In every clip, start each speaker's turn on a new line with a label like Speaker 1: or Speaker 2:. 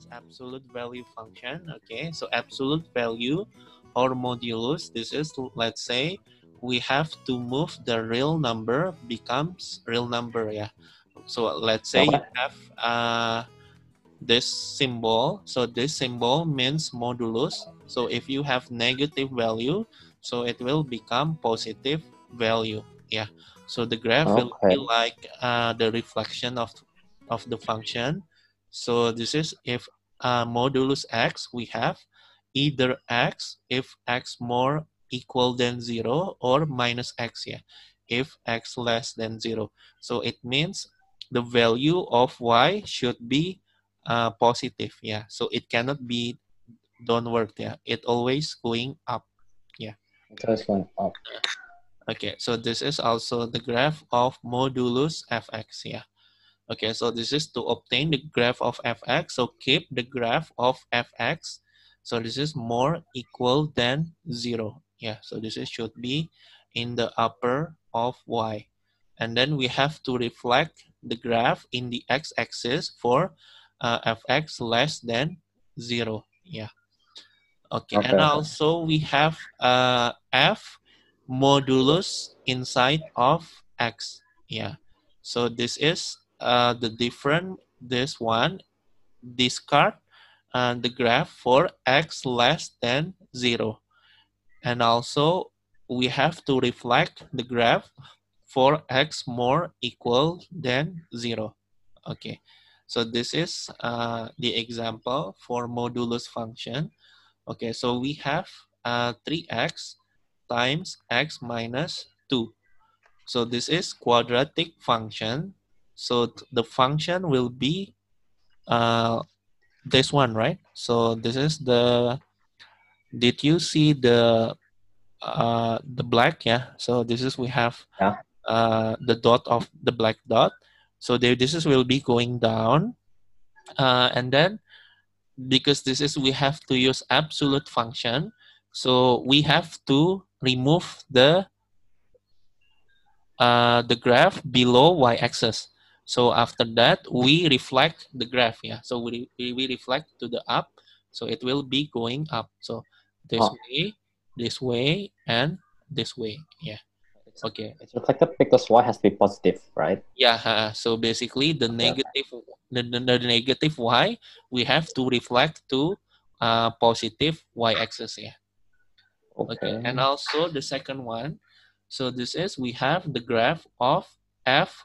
Speaker 1: means absolute value function. Okay, so absolute value or modulus, this is, let's say, we have to move the real number becomes real number. Yeah, so let's say you
Speaker 2: Okay.
Speaker 1: have this symbol. So this symbol means modulus. So if you have negative value, so it will become positive value. Yeah. So the graph will be
Speaker 2: Okay.
Speaker 1: like the reflection of the function. So this is if modulus x, we have either x if x more equal than 0 or minus x. Yeah, if x less than 0. So it means the value of y should be positive. Yeah, so it cannot be downward. Yeah, it always going up. Yeah.
Speaker 2: It's always going up.
Speaker 1: Okay, so this is also the graph of modulus fx. Yeah. Okay, so this is to obtain the graph of fx. So keep the graph of fx. So this is more equal than 0. Yeah, so this is, should be in the upper of y. And then we have to reflect the graph in the x-axis for fx less than 0. Yeah. Okay,
Speaker 2: Okay.
Speaker 1: and
Speaker 2: Okay.
Speaker 1: also we have f modulus inside of x. Yeah, so this is the different, this one, discard the graph for x less than 0. And also we have to reflect the graph for x more equal than 0. Okay, so this is the example for modulus function. Okay, so we have 3x times x minus 2. So this is quadratic function. So the function will be this one, right? So this is the, did you see the black? Yeah. So this is, we have
Speaker 2: Yeah.
Speaker 1: the dot of the black dot. So this is will be going down. And then because this is, we have to use absolute function, so we have to remove the graph below y-axis. So after that we reflect the graph. Yeah, so we reflect to the up, so it will be going up. So
Speaker 2: Oh,
Speaker 1: this way and this way. Yeah.
Speaker 2: it's
Speaker 1: Okay.
Speaker 2: it's reflected because y has to be positive, right?
Speaker 1: Yeah, so basically the
Speaker 2: Okay. Okay.
Speaker 1: negative, the negative y, we have to reflect to positive y-axis. Yeah. Okay, and
Speaker 2: Okay.
Speaker 1: also the second one, so this is, we have the graph of f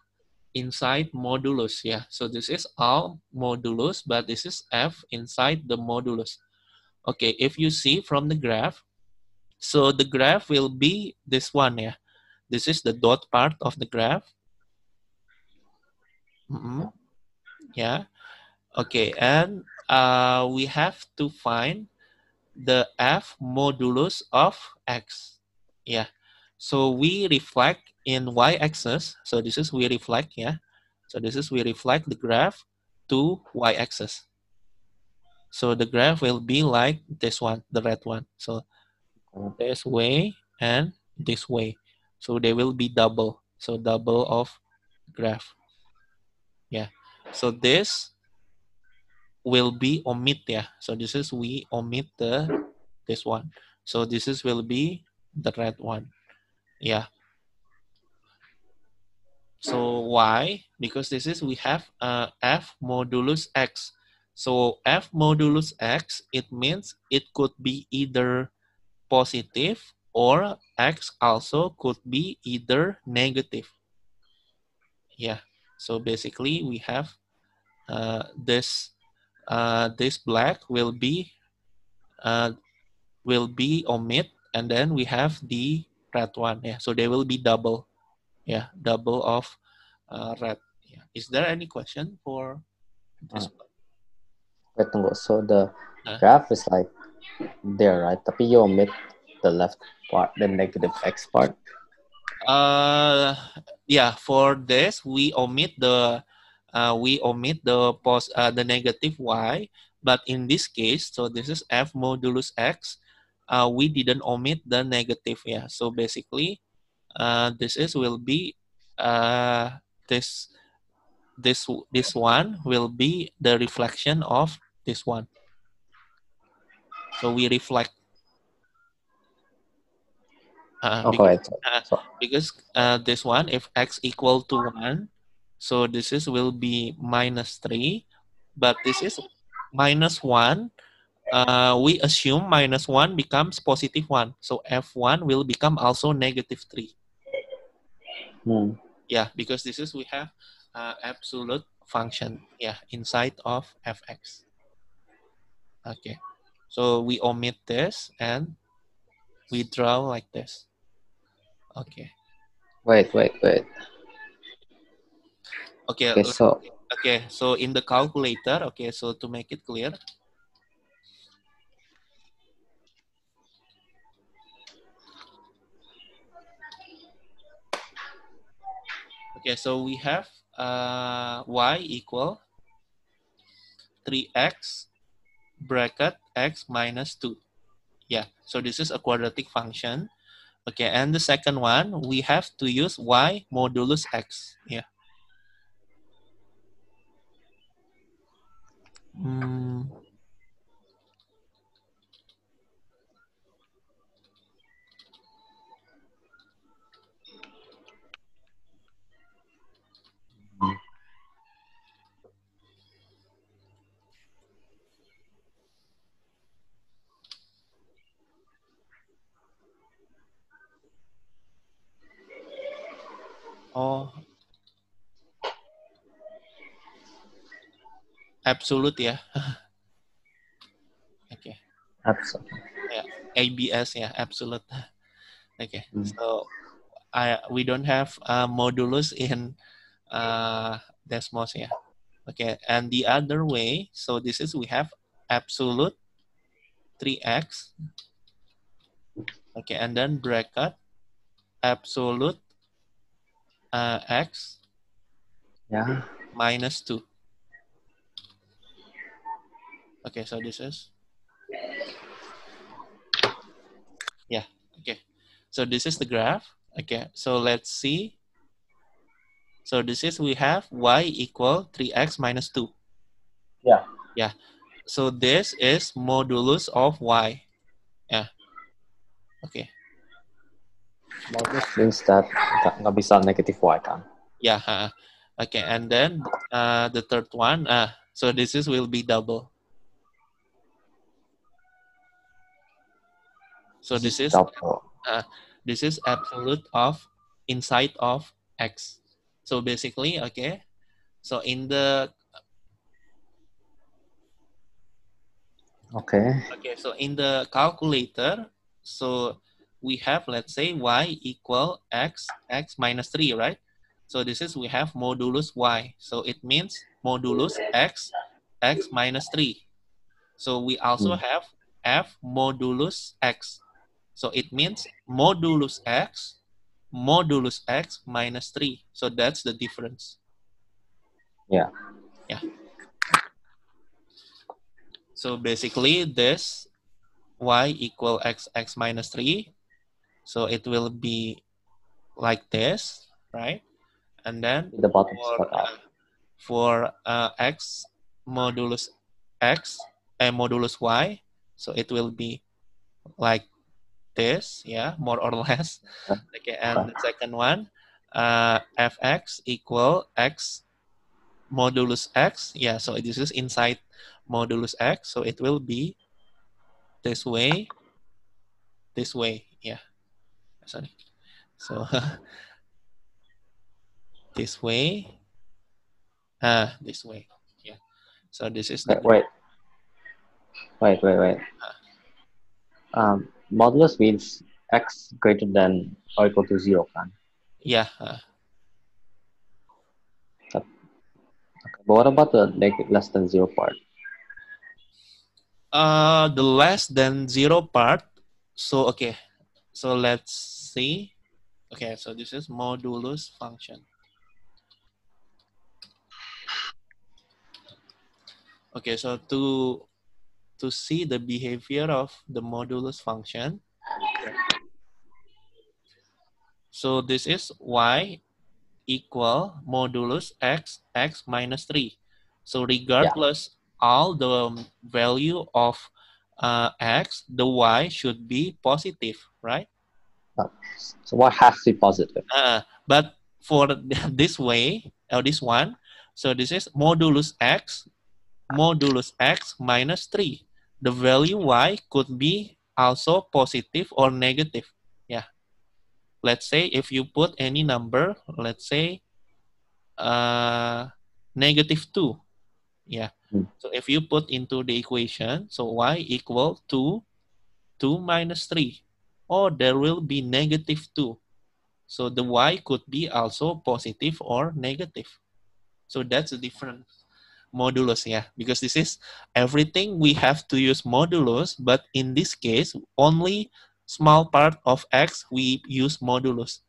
Speaker 1: inside modulus. Yeah, so this is all modulus, but this is f inside the modulus. Okay, if you see from the graph, so the graph will be this one. Yeah, this is the dot part of the graph.
Speaker 2: Yeah.
Speaker 1: Yeah. Okay, and we have to find the f modulus of x. Yeah. So we reflect in y-axis. So this is, we reflect. Yeah. So this is, we reflect the graph to y-axis. So the graph will be like this one, the red one. So this way and this way. So they will be double. So double of graph. Yeah. So this will be omit. Yeah. So this is, we omit this one. So this is will be the red one. Yeah. So why? Because this is, we have f modulus x. So f modulus x, it means it could be either positive or x also could be either negative. Yeah. So basically we have this black uh, will be omit, and then we have the red one. Yeah. So they will be double. Yeah, double of red. Yeah. Is there any question for this
Speaker 2: Uh,
Speaker 1: one?
Speaker 2: Wait, tunggu. So the
Speaker 1: Uh,
Speaker 2: graph is like there, right? Tapi you omit the left part, the negative x part.
Speaker 1: uh, yeah. For this, we omit the negative y, but in this case, so this is f modulus x. We didn't omit the negative. Yeah. So basically, this is will be this this one will be the reflection of this one. So we reflect. Because this one, if x equal to 1, so this is will be -3, but this is -1. We assume -1 becomes +1. So f1 will become also -3. Yeah, because this is we have absolute function, yeah, inside of fx. Okay, so we omit this and we draw like this. Okay.
Speaker 2: Wait.
Speaker 1: Okay, so in the calculator, okay, so to make it clear, okay, so we have y equal 3x bracket x minus 2. Yeah, so this is a quadratic function. Okay, and the second one, we have to use y modulus x. Yeah. Oh, absolute, yeah. Okay.
Speaker 2: Absolute.
Speaker 1: Yeah, ABS, yeah, absolute. Okay, so we don't have modulus in Desmos, yeah. Okay, and the other way, so this is we have absolute 3x. Okay, and then bracket absolute x minus 2. Okay, so this is, yeah, okay. So this is the graph. Okay, so let's see. So this is we have y equal 3x minus 2.
Speaker 2: Yeah.
Speaker 1: Yeah. So this is modulus of y. Yeah. Okay.
Speaker 2: Modulus means that nggak bisa negative y kan?
Speaker 1: Yeah. Okay, and then the third one. So this is will be double. So this is
Speaker 2: double.
Speaker 1: This is absolute of inside of x. So basically, okay. So in the
Speaker 2: Okay,
Speaker 1: so in the calculator, so we have, let's say, y equal x minus 3, right? So this is we have modulus y. So it means modulus x minus 3. So we also have f modulus x. So it means modulus x minus 3. So that's the difference.
Speaker 2: Yeah.
Speaker 1: Yeah. So basically this y equal x minus 3. So it will be like this, right? And then
Speaker 2: The bottom
Speaker 1: for x modulus x and modulus y, so it will be like this, yeah, more or less. Okay, and the second one, fx equal x modulus x, yeah, so this is inside modulus x, so it will be this way, yeah, sorry, so this way, this way, yeah, so this is the
Speaker 2: wait. Modulus means x greater than or equal to 0 kan?
Speaker 1: Yeah.
Speaker 2: Okay. But what about the less than 0 part?
Speaker 1: The less than 0 part. So okay. So let's see. Okay, so this is modulus function. Okay, so to see the behavior of the modulus function. So this is y equal modulus x minus 3. So regardless all the value of x, the y should be positive, right?
Speaker 2: So what has to be positive?
Speaker 1: But for this way, or this one, so this is modulus x minus 3. The value y could be also positive or negative. Yeah. Let's say if you put any number, let's say negative 2. Yeah. So if you put into the equation, so y equal to 2 minus 3. Or there will be negative 2. So the y could be also positive or negative. So that's a different modulus, yeah, because this is everything we have to use modulus, but in this case, only small part of x we use modulus.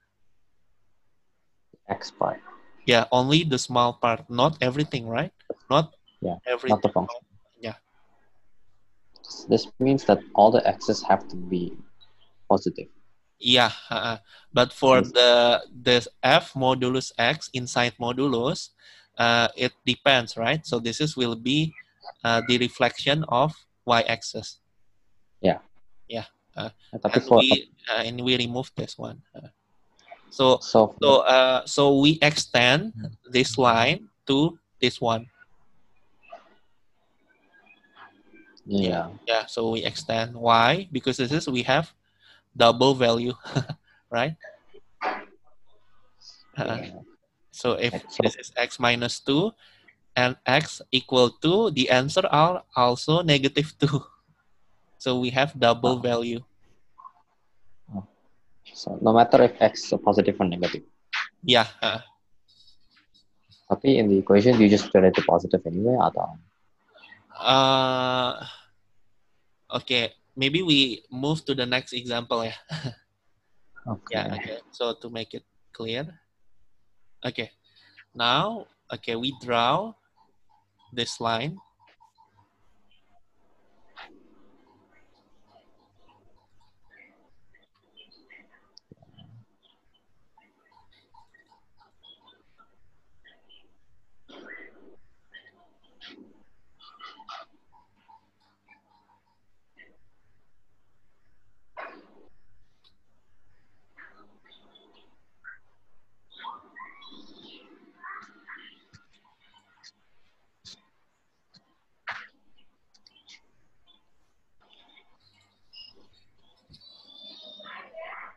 Speaker 2: X part.
Speaker 1: Yeah, only the small part, not everything, right? Not everything.
Speaker 2: Not the function.
Speaker 1: Yeah.
Speaker 2: This means that all the x's have to be positive.
Speaker 1: Yeah, but for the f modulus x inside modulus, it depends, right? So this is will be the reflection of y-axis.
Speaker 2: Yeah.
Speaker 1: Yeah,
Speaker 2: Tapi
Speaker 1: and we remove this one. So we extend this line to this one.
Speaker 2: Yeah.
Speaker 1: Yeah. So we extend. Why? Because this is we have double value, right? So if this is x minus 2 and x equal to, the answer are also negative 2. So we have double value.
Speaker 2: So no matter if x is positive or negative.
Speaker 1: Yeah.
Speaker 2: Tapi in the equation, you just put it to positive anyway, atau?
Speaker 1: Okay, maybe we move to the next example, yeah.
Speaker 2: Okay.
Speaker 1: Yeah, okay. So to make it clear. Okay. Now, okay, we draw this line.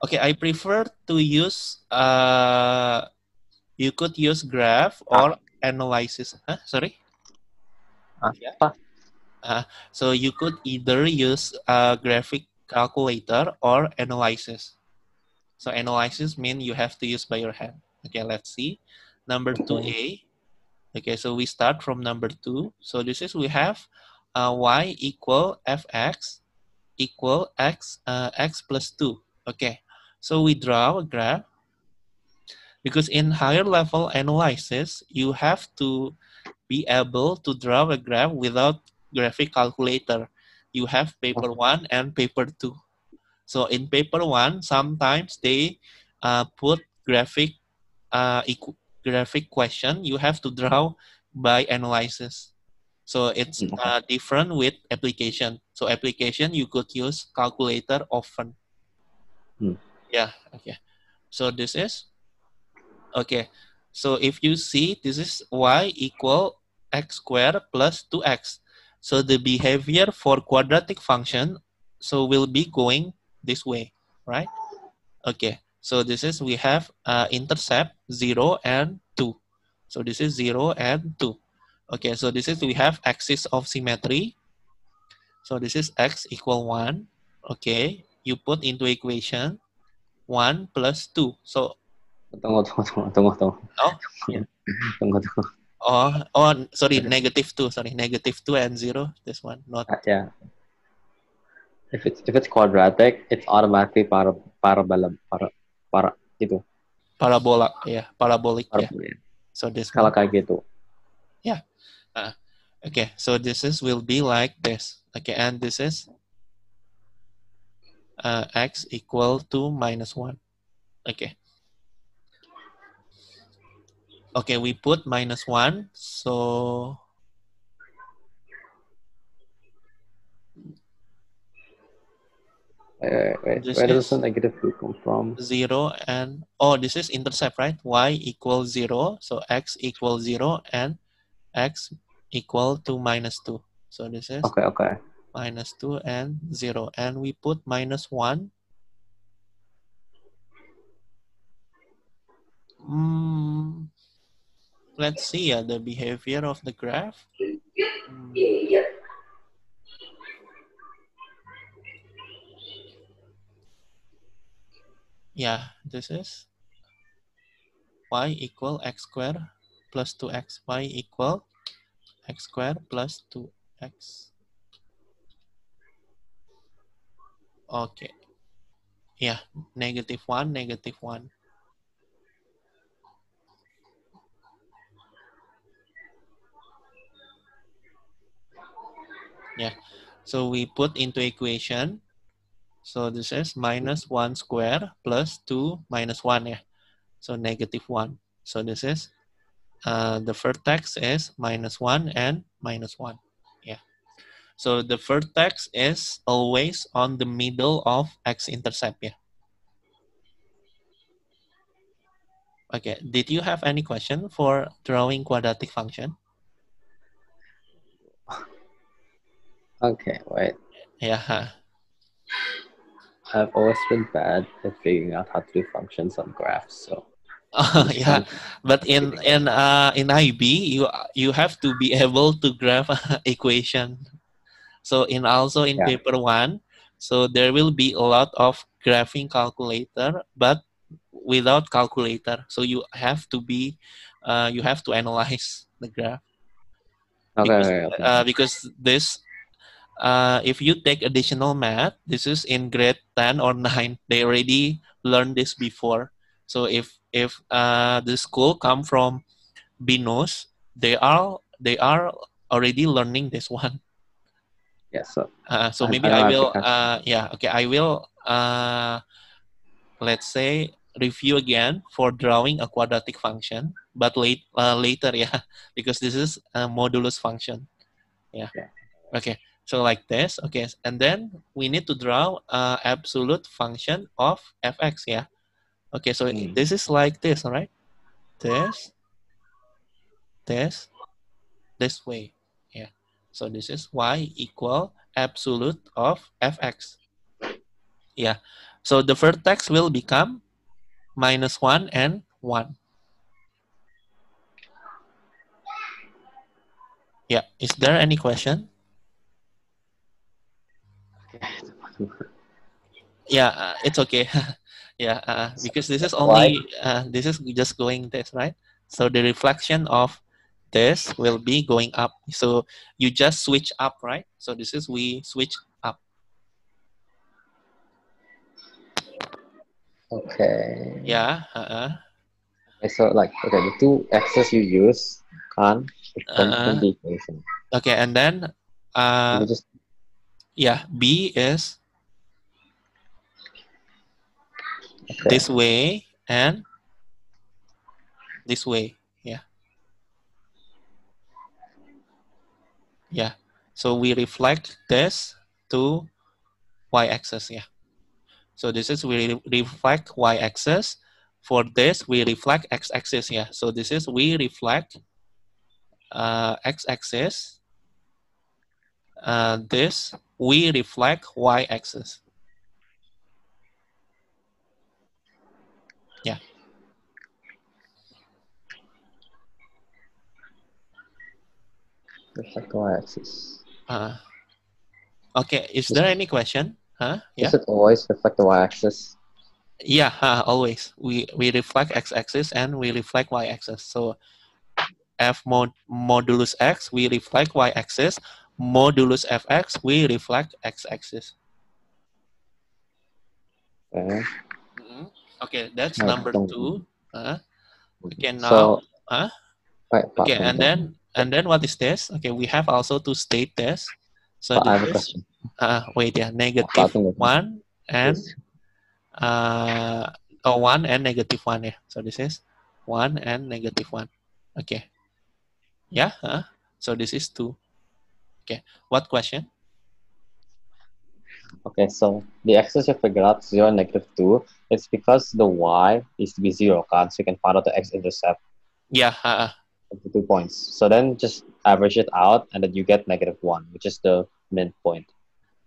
Speaker 1: Okay, I prefer to use, you could use graph or analysis. Huh? Sorry?
Speaker 2: Apa?
Speaker 1: So you could either use a graphic calculator or analysis. So analysis means you have to use by your hand. Okay, let's see. Number 2a. Okay, so we start from number 2. So this is we have y equal fx equal x plus 2. Okay, so we draw a graph. Because in higher level analysis, you have to be able to draw a graph without graphic calculator. You have paper 1 and paper 2. So in paper 1, sometimes they put graphic graphic question. You have to draw by analysis. So it's different with application. So application, you could use calculator often. Yeah, okay. So this is, okay. So if you see, this is y equal x squared plus 2x. So the behavior for quadratic function, so will be going this way, right? Okay. So this is, we have intercept 0 and 2. So this is 0 and 2. Okay, so this is, we have axis of symmetry. So this is x equal 1. Okay, you put into equation 1 plus 2. So
Speaker 2: Tunggu.
Speaker 1: oh, yeah.
Speaker 2: Tunggu.
Speaker 1: Oh, sorry, negative 2. Sorry, negative 2 and 0. This one, not.
Speaker 2: Yeah. If it's quadratic, it's automatically itu.
Speaker 1: Parabola, yeah, parabolic, yeah. So this
Speaker 2: Kalau
Speaker 1: one.
Speaker 2: kayak gitu.
Speaker 1: Yeah. Okay, so this is will be like this. Okay, and this is x equal to minus 1. Okay. Okay, we put minus 1. So This
Speaker 2: Where does
Speaker 1: is
Speaker 2: the negative 2 come from?
Speaker 1: 0 and, oh, this is intercept, right? Y equals 0, so x equals 0 and x equal to -2. So this is
Speaker 2: Okay.
Speaker 1: -2 and 0. And we put -1. Let's see the behavior of the graph. Yeah, this is y equal x squared plus 2x. Y equal x squared plus 2x. Okay. Yeah, -1, -1. Yeah. So we put into equation. So this is -1 squared plus 2 minus 1. Yeah. So -1. So this is the vertex is -1 and -1. Yeah. So the vertex is always on the middle of x-intercept. Yeah. Okay. Did you have any question for drawing quadratic function?
Speaker 2: Okay, wait.
Speaker 1: Yeah.
Speaker 2: I've always been bad at figuring out how to do functions on graphs, so I'm just
Speaker 1: Yeah,
Speaker 2: trying to
Speaker 1: but in
Speaker 2: figure out.
Speaker 1: IB you have to be able to graph equation. So in
Speaker 2: Yeah.
Speaker 1: paper 1, so there will be a lot of graphing calculator, but without calculator. So you have to analyze the graph
Speaker 2: Okay.
Speaker 1: because this if you take additional math, this is in grade 10 or 9. They already learned this before. So if the school come from BINUS, they are already learning this one.
Speaker 2: Yeah, so
Speaker 1: So
Speaker 2: I
Speaker 1: maybe
Speaker 2: know
Speaker 1: I
Speaker 2: I've
Speaker 1: will,
Speaker 2: actually,
Speaker 1: I will, let's say, review again for drawing a quadratic function, but later, yeah, because this is a modulus function. Yeah. Okay. So like this. Okay. And then we need to draw absolute function of fx. Yeah. Okay. So this is like this, all right? This, this way. Yeah. So this is y equal absolute of fx. Yeah. So the vertex will become -1 and 1. Yeah. Is there any question? Yeah, it's okay. Yeah, because this is
Speaker 2: why?
Speaker 1: only this is just going this, right? So the reflection of this will be going up. So you just switch up, right? So this is we switch up.
Speaker 2: Okay.
Speaker 1: Yeah.
Speaker 2: Okay, so the two x's you use can't come from
Speaker 1: Uh,
Speaker 2: the equation.
Speaker 1: okay, and then
Speaker 2: You just
Speaker 1: yeah, B is
Speaker 2: okay.
Speaker 1: this way and this way. Yeah. Yeah. So we reflect this to y-axis. Yeah. So this is we reflect y-axis. For this, we reflect x-axis. Yeah. So this is we reflect x-axis. This we reflect y-axis. Yeah.
Speaker 2: reflect the y-axis.
Speaker 1: Okay. Is there any question?
Speaker 2: Does
Speaker 1: Yeah.
Speaker 2: it always reflect the y-axis?
Speaker 1: Yeah. Always. We reflect x-axis and we reflect y-axis. So f modulus x, we reflect y-axis. Modulus fx, we reflect x-axis.
Speaker 2: Okay.
Speaker 1: Okay, that's
Speaker 2: Right.
Speaker 1: number 2. Okay, now,
Speaker 2: So wait,
Speaker 1: okay,
Speaker 2: tunggu, tunggu.
Speaker 1: and then what is this? Okay, we have also to state this. So
Speaker 2: But I
Speaker 1: this
Speaker 2: have a
Speaker 1: is,
Speaker 2: question.
Speaker 1: wait, yeah,
Speaker 2: Pak,
Speaker 1: negative
Speaker 2: tunggu, tunggu.
Speaker 1: 1 and,
Speaker 2: Yes.
Speaker 1: 1 and -1. Yeah. So this is 1 and -1. Okay. Yeah. So this is 2. Okay. What question?
Speaker 2: Okay, so the x's you figure out 0 and -2. It's because the y needs to be 0, so you can find out the x-intercept
Speaker 1: Yeah,
Speaker 2: of the 2 points. So then just average it out, and then you get -1, which is the midpoint.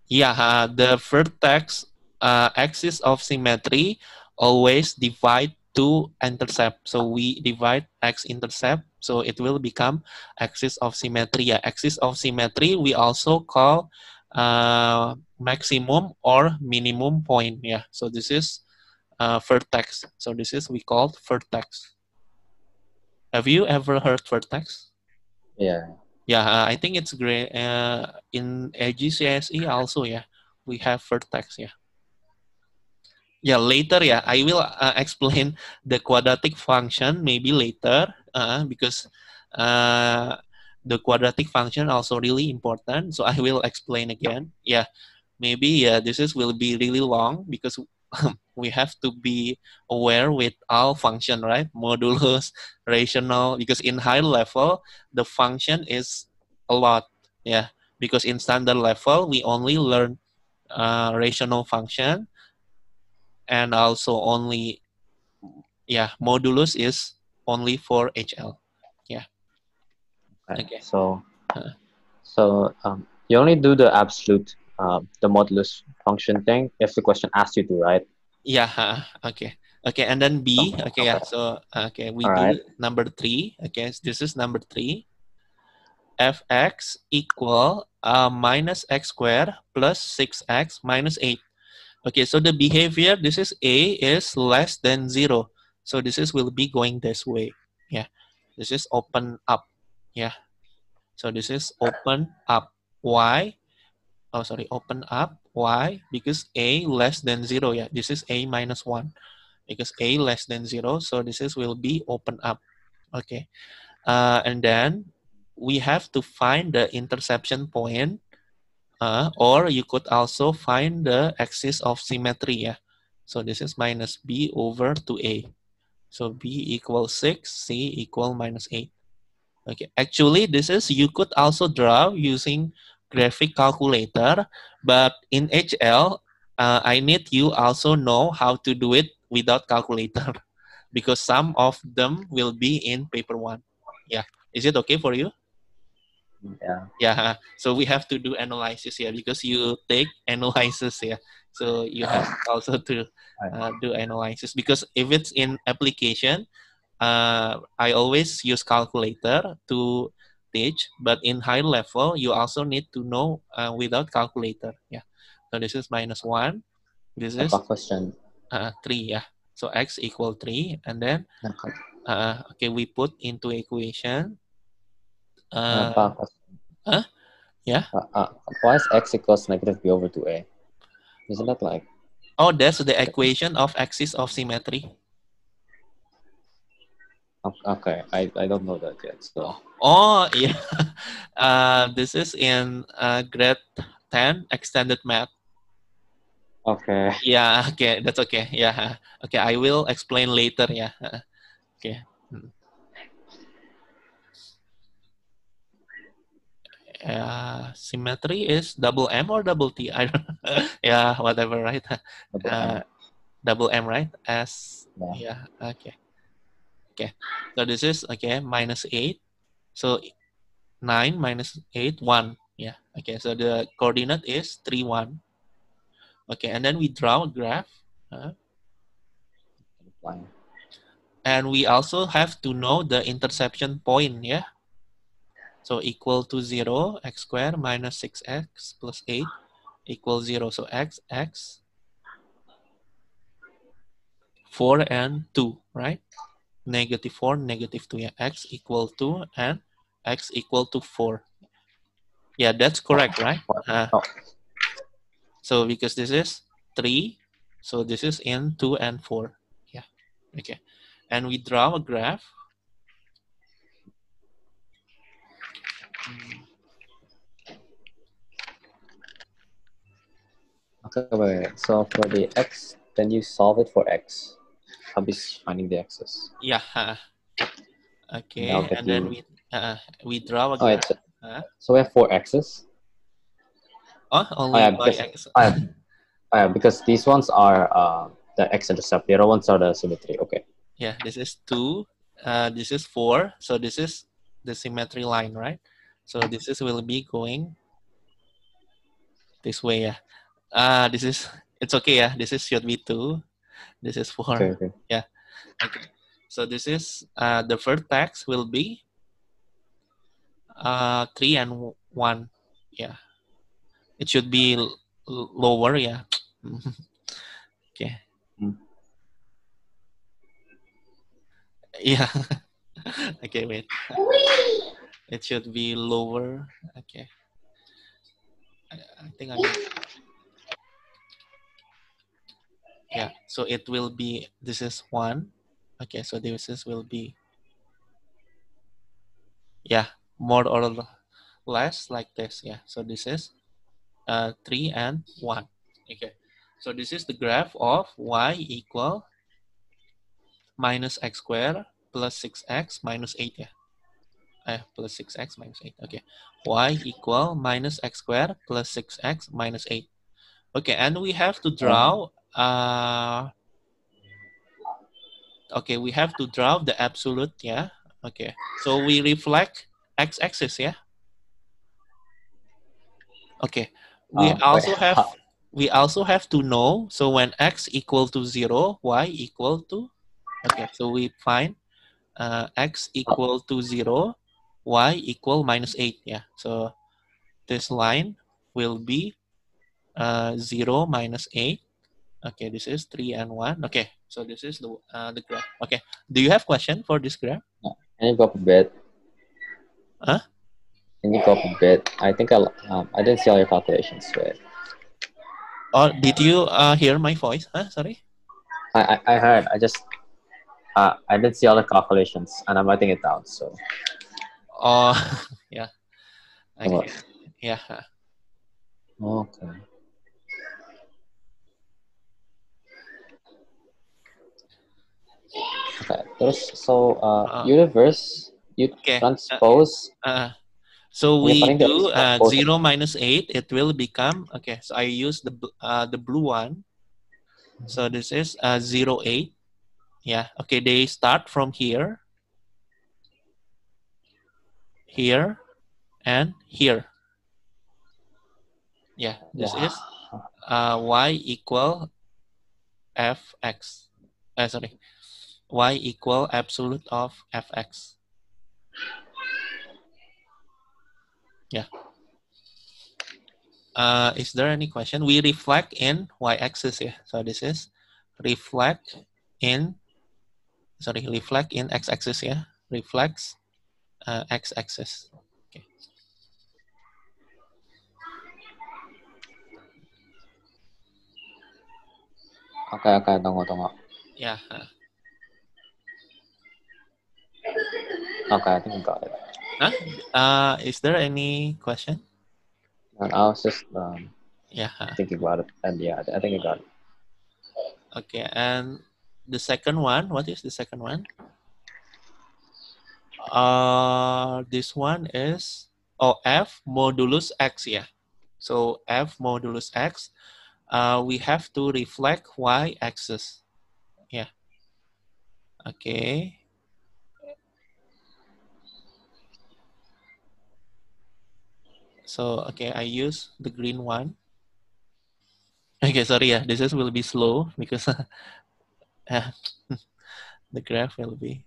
Speaker 1: yeah. The vertex axis of symmetry always divide to intercept. So we divide x-intercept, so it will become axis of symmetry. Yeah, axis of symmetry we also call maximum or minimum point. Yeah, so this is vertex. So this is we called vertex. Have you ever heard vertex?
Speaker 2: Yeah.
Speaker 1: Yeah, I think it's great. In AGCSE also, yeah, we have vertex. Yeah, yeah. Later, yeah, I will explain the quadratic function maybe later because uh, the quadratic function also really important. So I will explain again. Yeah, maybe yeah, this is will be really long because we have to be aware with all function, right? Modulus, rational, because in high level the function is a lot. Yeah, because in standard level we only learn rational function, and also only, yeah, modulus is only for HL. Yeah.
Speaker 2: Okay.
Speaker 1: Okay. Uh,
Speaker 2: So you only do the absolute, the modulus function thing if the question asks you to, right?
Speaker 1: yeah. Okay. Okay, and then
Speaker 2: So,
Speaker 1: B. Okay, yeah.
Speaker 2: okay.
Speaker 1: So okay, we
Speaker 2: All
Speaker 1: do
Speaker 2: right.
Speaker 1: number 3. Okay, so this is number 3. Fx equal minus x squared plus 6x minus 8. Okay, so the behavior, this is a is less than 0. So this is will be going this way. Yeah, this is open up. Yeah, so this is open up. Why? Oh, sorry, open up. Why? Because a less than 0. Yeah, this is a minus 1. Because a less than 0, so this is will be open up. Okay, and then we have to find the interception point, or you could also find the axis of symmetry. Yeah, so this is minus b over 2a. So b equals 6, c equal minus 8. Okay, actually this is you could also draw using graphic calculator, but in HL I need you also know how to do it without calculator because some of them will be in paper 1. Yeah, is it okay for you?
Speaker 2: Yeah.
Speaker 1: Yeah, so we have to do analysis here because you take analysis here. So you have also to
Speaker 2: All right.
Speaker 1: do analysis because if it's in application, I always use calculator to teach, but in high level, you also need to know without calculator. Yeah, so this is minus 1. This
Speaker 2: I have a
Speaker 1: is
Speaker 2: question.
Speaker 1: 3. Yeah, so x equal 3, and then
Speaker 2: Okay.
Speaker 1: okay, we put into equation.
Speaker 2: I have a
Speaker 1: Uh,
Speaker 2: question.
Speaker 1: yeah.
Speaker 2: Why is x equals -b over 2a? Isn't that like,
Speaker 1: Oh, that's the equation of axis of symmetry.
Speaker 2: okay, I don't know that yet. So,
Speaker 1: Oh, yeah. This is in grade 10 extended math.
Speaker 2: okay.
Speaker 1: Yeah, okay, that's okay. Yeah, okay, I will explain later. Yeah, okay. Hmm. Symmetry is double M or double T? I don't. Yeah, whatever, right?
Speaker 2: Double
Speaker 1: Uh,
Speaker 2: M.
Speaker 1: double M, right? As
Speaker 2: Yeah.
Speaker 1: yeah, okay, okay. So this is okay minus 8. So 9 minus 8, 1. Yeah, okay. So the coordinate is 3, 1. Okay, and then we draw a graph. Uh,
Speaker 2: Line.
Speaker 1: and we also have to know the interception point, yeah? So equal to 0, x squared minus 6x plus 8 equals 0. So x, 4 and 2, right? Negative 4, negative 2, yeah. X equal to, and x equal to 4. Yeah, that's correct, right?
Speaker 2: What? Oh,
Speaker 1: So because this is 3, so this is in 2 and 4. Yeah, okay. And we draw a graph.
Speaker 2: okay, wait. So for the x, then you solve it for x. I'll be finding the x's.
Speaker 1: Yeah,
Speaker 2: And I'll
Speaker 1: okay.
Speaker 2: get
Speaker 1: And then
Speaker 2: you.
Speaker 1: we draw a
Speaker 2: Oh,
Speaker 1: graph.
Speaker 2: it's
Speaker 1: Uh,
Speaker 2: so we have four x's.
Speaker 1: oh,
Speaker 2: Oh
Speaker 1: only
Speaker 2: yeah,
Speaker 1: by
Speaker 2: because
Speaker 1: x.
Speaker 2: I have Because these ones are the x-intercept. The other ones are the symmetry. Okay.
Speaker 1: Yeah, this is 2. This is 4. So this is the symmetry line, right? So this is will be going this way. Yeah. This is it's okay. Yeah. This is should be 2. This is 4.
Speaker 2: Okay. Okay.
Speaker 1: Yeah. Okay. So this is the vertex will be 3 and 1. Yeah. It should be lower. Yeah. Okay.
Speaker 2: Mm.
Speaker 1: Yeah. Okay. Wait. It should be lower. Okay. I think I mean. Yeah. So it will be. This is 1. Okay. So this is will be. Yeah. More or less like this. Yeah. So this is 3 and 1. Okay. So this is the graph of y equal minus x squared plus 6x minus 8. Yeah. Plus 6x minus 8. Okay. Y equal minus x squared plus 6x minus 8. Okay. And we have to draw. Okay. We have to draw the absolute. Yeah. Okay. So we reflect x-axis. Yeah. Okay. We
Speaker 2: Wait.
Speaker 1: also have to know. So when x equal to 0, y equal to. Okay. So we find x equal to 0, y equal minus 8. Yeah. So this line will be 0 minus 8. Okay, this is 3 and 1. Okay, so this is the graph. Okay, do you have question for this graph?
Speaker 2: Can you go up a bit?
Speaker 1: Huh?
Speaker 2: Can you go up a bit? I think I didn't see all your calculations. Wait.
Speaker 1: Or did you hear my voice? Huh? Sorry.
Speaker 2: I heard. I didn't see all the calculations, and I'm writing it down. So.
Speaker 1: Oh, yeah.
Speaker 2: Oh,
Speaker 1: Okay. Yeah.
Speaker 2: okay. Okay. So universe, you
Speaker 1: Okay.
Speaker 2: transpose.
Speaker 1: So
Speaker 2: You're
Speaker 1: we
Speaker 2: putting the
Speaker 1: do
Speaker 2: transpose.
Speaker 1: 0 minus 8. It will become, okay, so I use the blue one. So this is 0, 8. Yeah, okay, they start from here, here, and here. Yeah, this
Speaker 2: Yeah.
Speaker 1: is y equal fx. Sorry, y equal absolute of fx. Yeah. Is there any question? We reflect in y-axis. Yeah. So this is reflect in. Sorry, reflect in x-axis. Yeah. Reflects x-axis. Okay.
Speaker 2: Okay. Tunggu.
Speaker 1: Yeah.
Speaker 2: Okay, I think I got it.
Speaker 1: Is there any question?
Speaker 2: And I was just
Speaker 1: Yeah.
Speaker 2: thinking about it, and yeah, I think I got it.
Speaker 1: Okay, and the second one, what is the second one? This one is f modulus x. Yeah. So f modulus x. We have to reflect y-axis. Yeah. Okay. So okay, I use the green one. Okay, sorry. Yeah, this will be slow because the graph will be.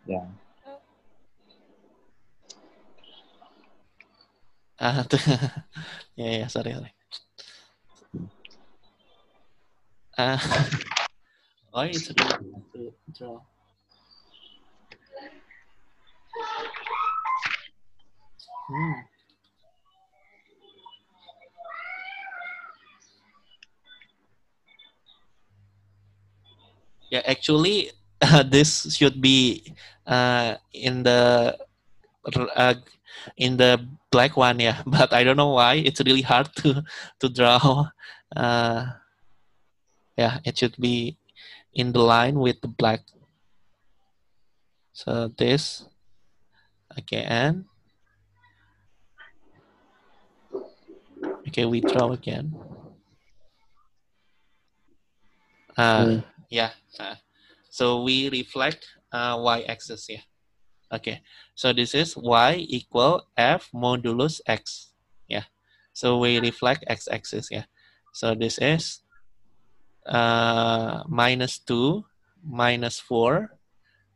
Speaker 2: Yeah.
Speaker 1: Yeah. Sorry. Oh, it's really hard to draw. Yeah, actually, this should be in uh, the black one. Yeah, but I don't know why it's really hard to draw. Yeah, it should be in the line with the black. So this Okay, and okay, we draw again. Yeah. So we reflect y-axis here. Okay, so this is y equal f modulus x. Yeah, so we reflect x-axis. Yeah, so this is -2, -4,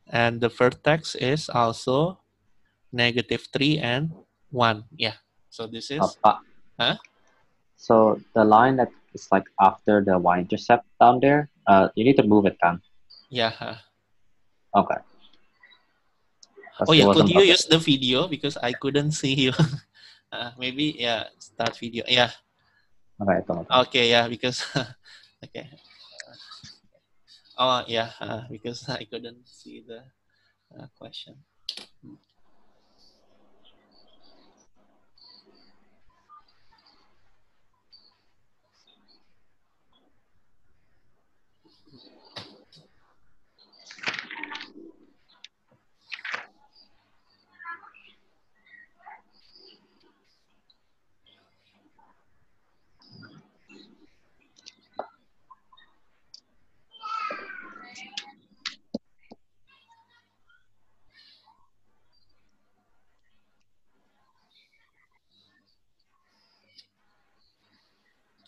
Speaker 1: and the vertex is also -3 and 1. Yeah, so this is
Speaker 2: So the line that is like after the y-intercept down there, you need to move it down.
Speaker 1: Yeah.
Speaker 2: Okay.
Speaker 1: Oh yeah, could you use the video because I couldn't see you? Maybe yeah, start video. Yeah.
Speaker 2: Okay.
Speaker 1: Okay, yeah, because okay. Oh yeah, because I couldn't see the question.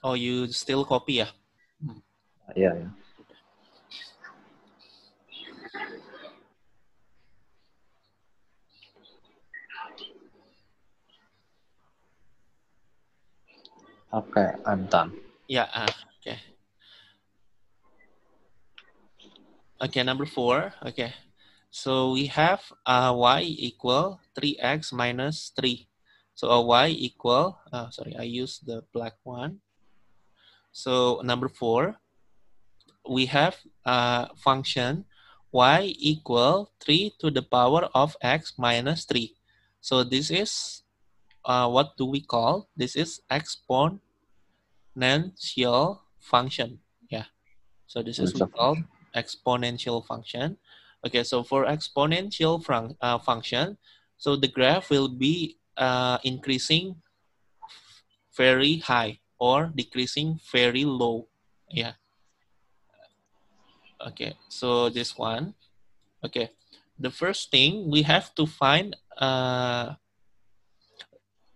Speaker 1: Oh, you still copy, yeah?
Speaker 2: Yeah. Okay, I'm done.
Speaker 1: Yeah, okay. Okay, number 4. Okay, so we have y equal 3x minus 3. So y equal, sorry, I used the black one. So number 4, we have a function y equal 3 to the power of x minus 3. So this is, what do we call? This is exponential function. Yeah. So this is we call exponential function. Okay, so for exponential function, so the graph will be increasing very high or decreasing very low. Yeah. Okay, so this one. Okay, the first thing we have to find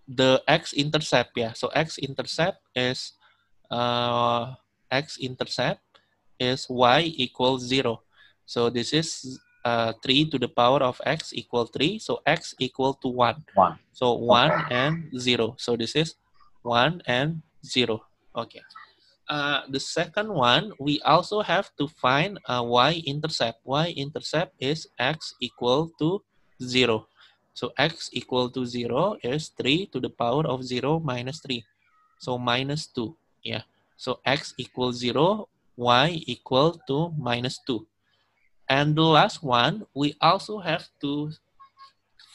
Speaker 1: the x-intercept. Yeah, so x-intercept is x-intercept is y equals 0. So this is 3 to the power of x equal 3. So x equal to 1. So 1 and 0. So this is 1 and 0. Okay. The second one, we also have to find a y-intercept. Y-intercept is x equal to 0. So x equal to 0 is 3 to the power of 0 minus 3. So minus 2. Yeah. So x equals 0, y equal to minus 2. And the last one, we also have to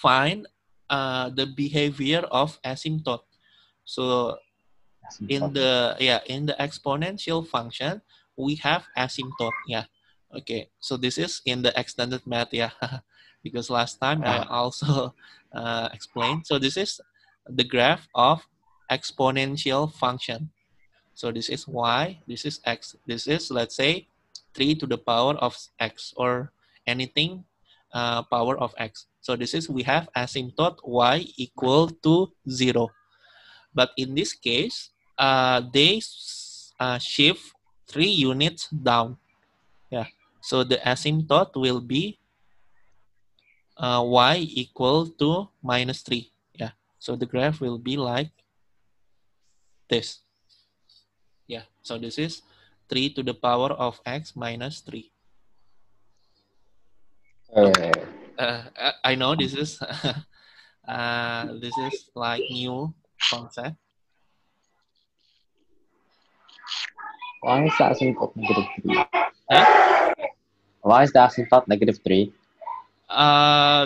Speaker 1: find the behavior of asymptote. So in the exponential function, we have asymptote. Yeah. Okay. So this is in the extended math. Yeah. Because last time I also explained. So this is the graph of exponential function. So this is y, this is x. This is, let's say, 3 to the power of x or anything power of x. So this is, we have asymptote y equal to 0. But in this case, they shift 3 units down. Yeah. So the asymptote will be y equal to minus 3. Yeah. So the graph will be like this. Yeah. So this is 3 to the power of x minus 3. Okay. I know this is this is like new concept.
Speaker 2: Why is the asymptote -3?
Speaker 1: Huh?
Speaker 2: Why is the asymptote -3?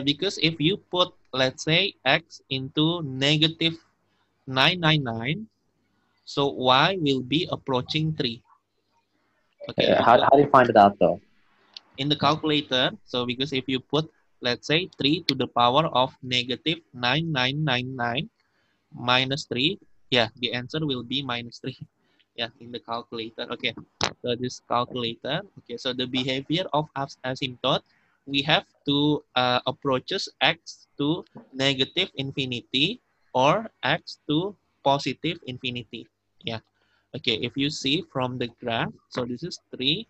Speaker 1: Because if you put, let's say, x into negative 999, so y will be approaching 3. Okay.
Speaker 2: How do you find it out though?
Speaker 1: In the calculator, so because if you put let's say 3 to the power of negative 9999 minus 3. Yeah, the answer will be minus 3. Yeah, in the calculator. Okay, so this calculator. Okay, so the behavior of asymptote, we have to approaches x to negative infinity or x to positive infinity. Yeah. Okay, if you see from the graph, so this is 3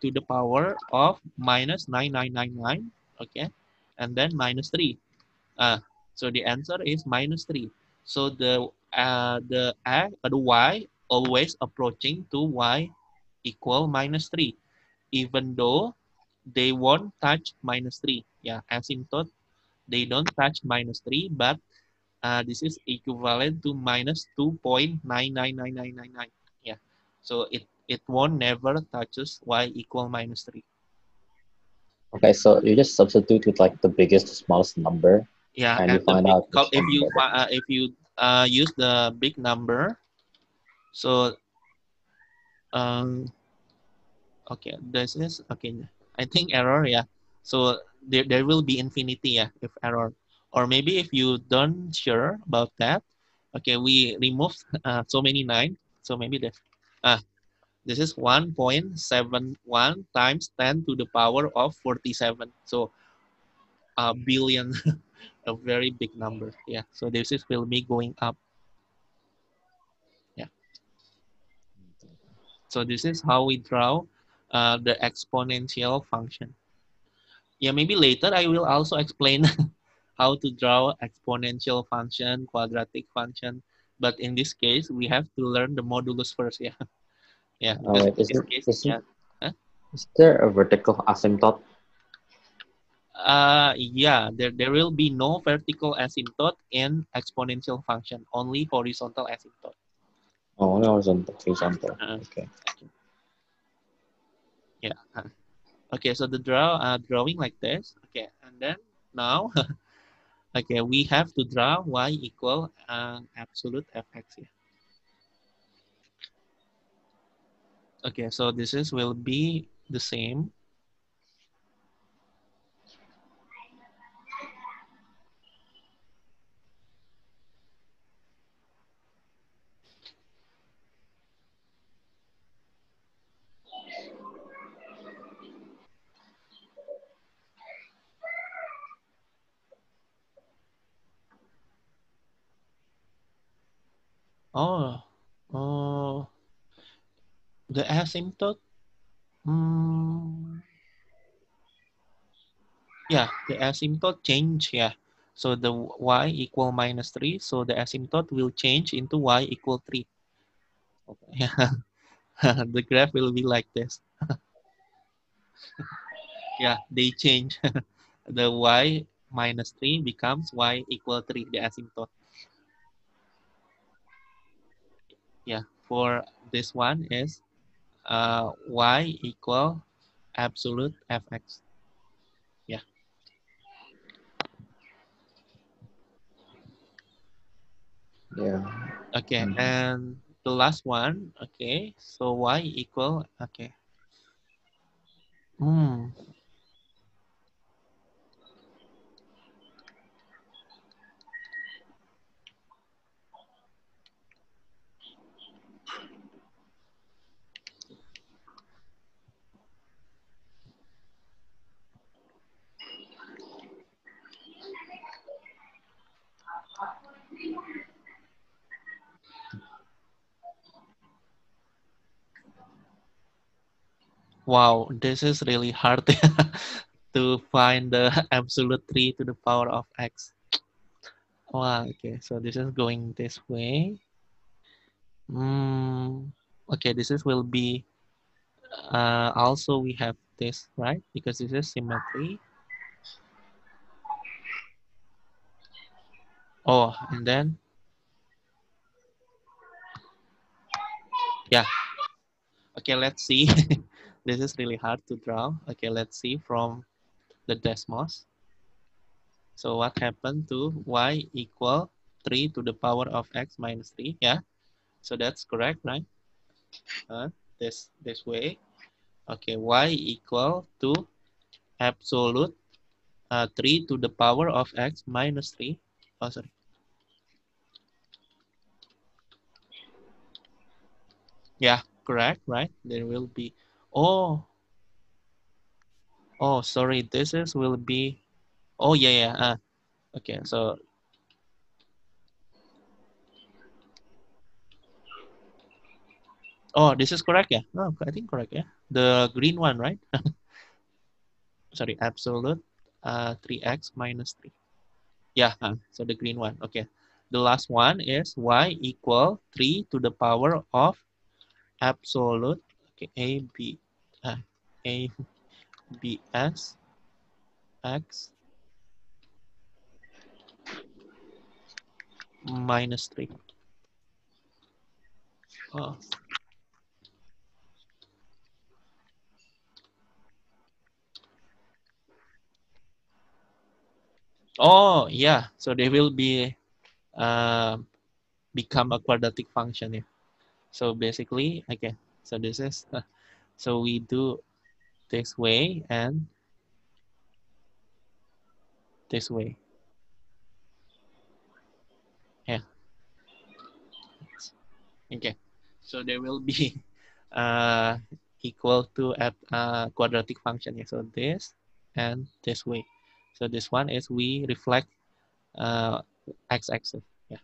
Speaker 1: to the power of minus 9999. Okay, and then minus 3. So the answer is minus 3. So the y always approaching to y equal minus 3, even though they won't touch minus 3. Yeah, asymptote, they don't touch minus 3, but this is equivalent to minus 2.999999. Yeah, so it won't never touches y equal minus 3.
Speaker 2: Okay, so you just substitute with like the biggest to smallest number,
Speaker 1: Yeah,
Speaker 2: and you
Speaker 1: and the
Speaker 2: find
Speaker 1: big
Speaker 2: out which one better.
Speaker 1: if you use the big number, so okay, this is okay. I think error, yeah. So there will be infinity, yeah, if error. Or maybe if you don't sure about that, okay, we remove so many 9. So maybe this is 1.71 times 10 to the power of 47. So a billion, a very big number. Yeah. So this is will be going up. Yeah. So this is how we draw the exponential function. Yeah, maybe later I will also explain how to draw exponential function, quadratic function. But in this case, we have to learn the modulus first. Yeah, yeah,
Speaker 2: Oh
Speaker 1: because
Speaker 2: wait,
Speaker 1: in this case, yeah. Huh?
Speaker 2: is there a vertical asymptote?
Speaker 1: Yeah, there will be no vertical asymptote in exponential function, only horizontal asymptote.
Speaker 2: Oh, no, horizontal. Horizontal.
Speaker 1: Uh,
Speaker 2: Okay.
Speaker 1: yeah. Okay, so the drawing like this. Okay, and then now, okay, we have to draw y equal absolute fx here. Okay, so this is will be the same. Oh, oh, the asymptote. Mm, yeah, the asymptote change. Yeah, so the y equal minus 3. So the asymptote will change into y equal 3.
Speaker 2: Okay.
Speaker 1: Yeah, the graph will be like this. Yeah, they change. The y minus 3 becomes y equal 3, the asymptote. Yeah, for this one is y equal absolute fx. Yeah.
Speaker 2: Yeah.
Speaker 1: Okay,
Speaker 2: Mm.
Speaker 1: and the last one, okay, so y equal, okay. Hmm. Wow, this is really hard to find the absolute 3 to the power of x. Wow, okay, so this is going this way. Hmm. Okay, this is will be, also we have this, right? Because this is symmetry. Oh, and then, yeah. Okay, let's see. This is really hard to draw. Okay, let's see from the Desmos. So what happened to y equal 3 to the power of x minus 3? Yeah, so that's correct, right? This way. Okay, y equal to absolute. 3 to the power of x minus 3. Oh, sorry. Yeah, correct, right? There will be, oh, sorry, this is will be, oh, yeah. Okay, so, oh, this is correct, yeah? No, I think correct, yeah? The green one, right? Sorry, absolute 3x minus 3. Yeah, so the green one, okay. The last one is y equal 3 to the power of absolute, okay, a, b, s, x minus 3. Oh. Oh, yeah. So they will be become a quadratic function. Yeah. So basically, okay. So this is so we do this way and this way. Yeah. Okay. So they will be uh, equal to at quadratic function. Yeah. So this and this way. So this one is we reflect uh, x-axis. Yeah.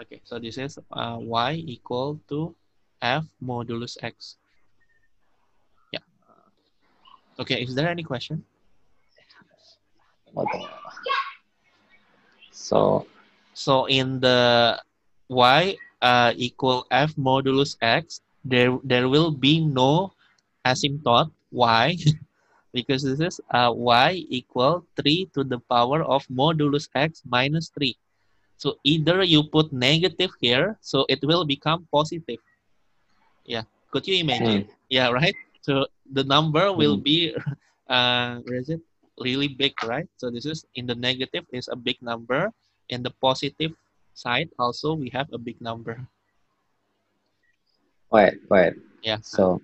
Speaker 1: Okay. So this is y equal to f modulus x. Yeah. Okay. Is there any question?
Speaker 2: So
Speaker 1: So in the y equal f modulus x, there will be no asymptote y because this is y equal 3 to the power of modulus x minus 3. So either you put negative here, so it will become positive. Yeah, could you imagine? Yeah, right. So the number will be where is it? Really big, right? So this is in the negative is a big number. In the positive side also we have a big number.
Speaker 2: wait.
Speaker 1: Yeah.
Speaker 2: So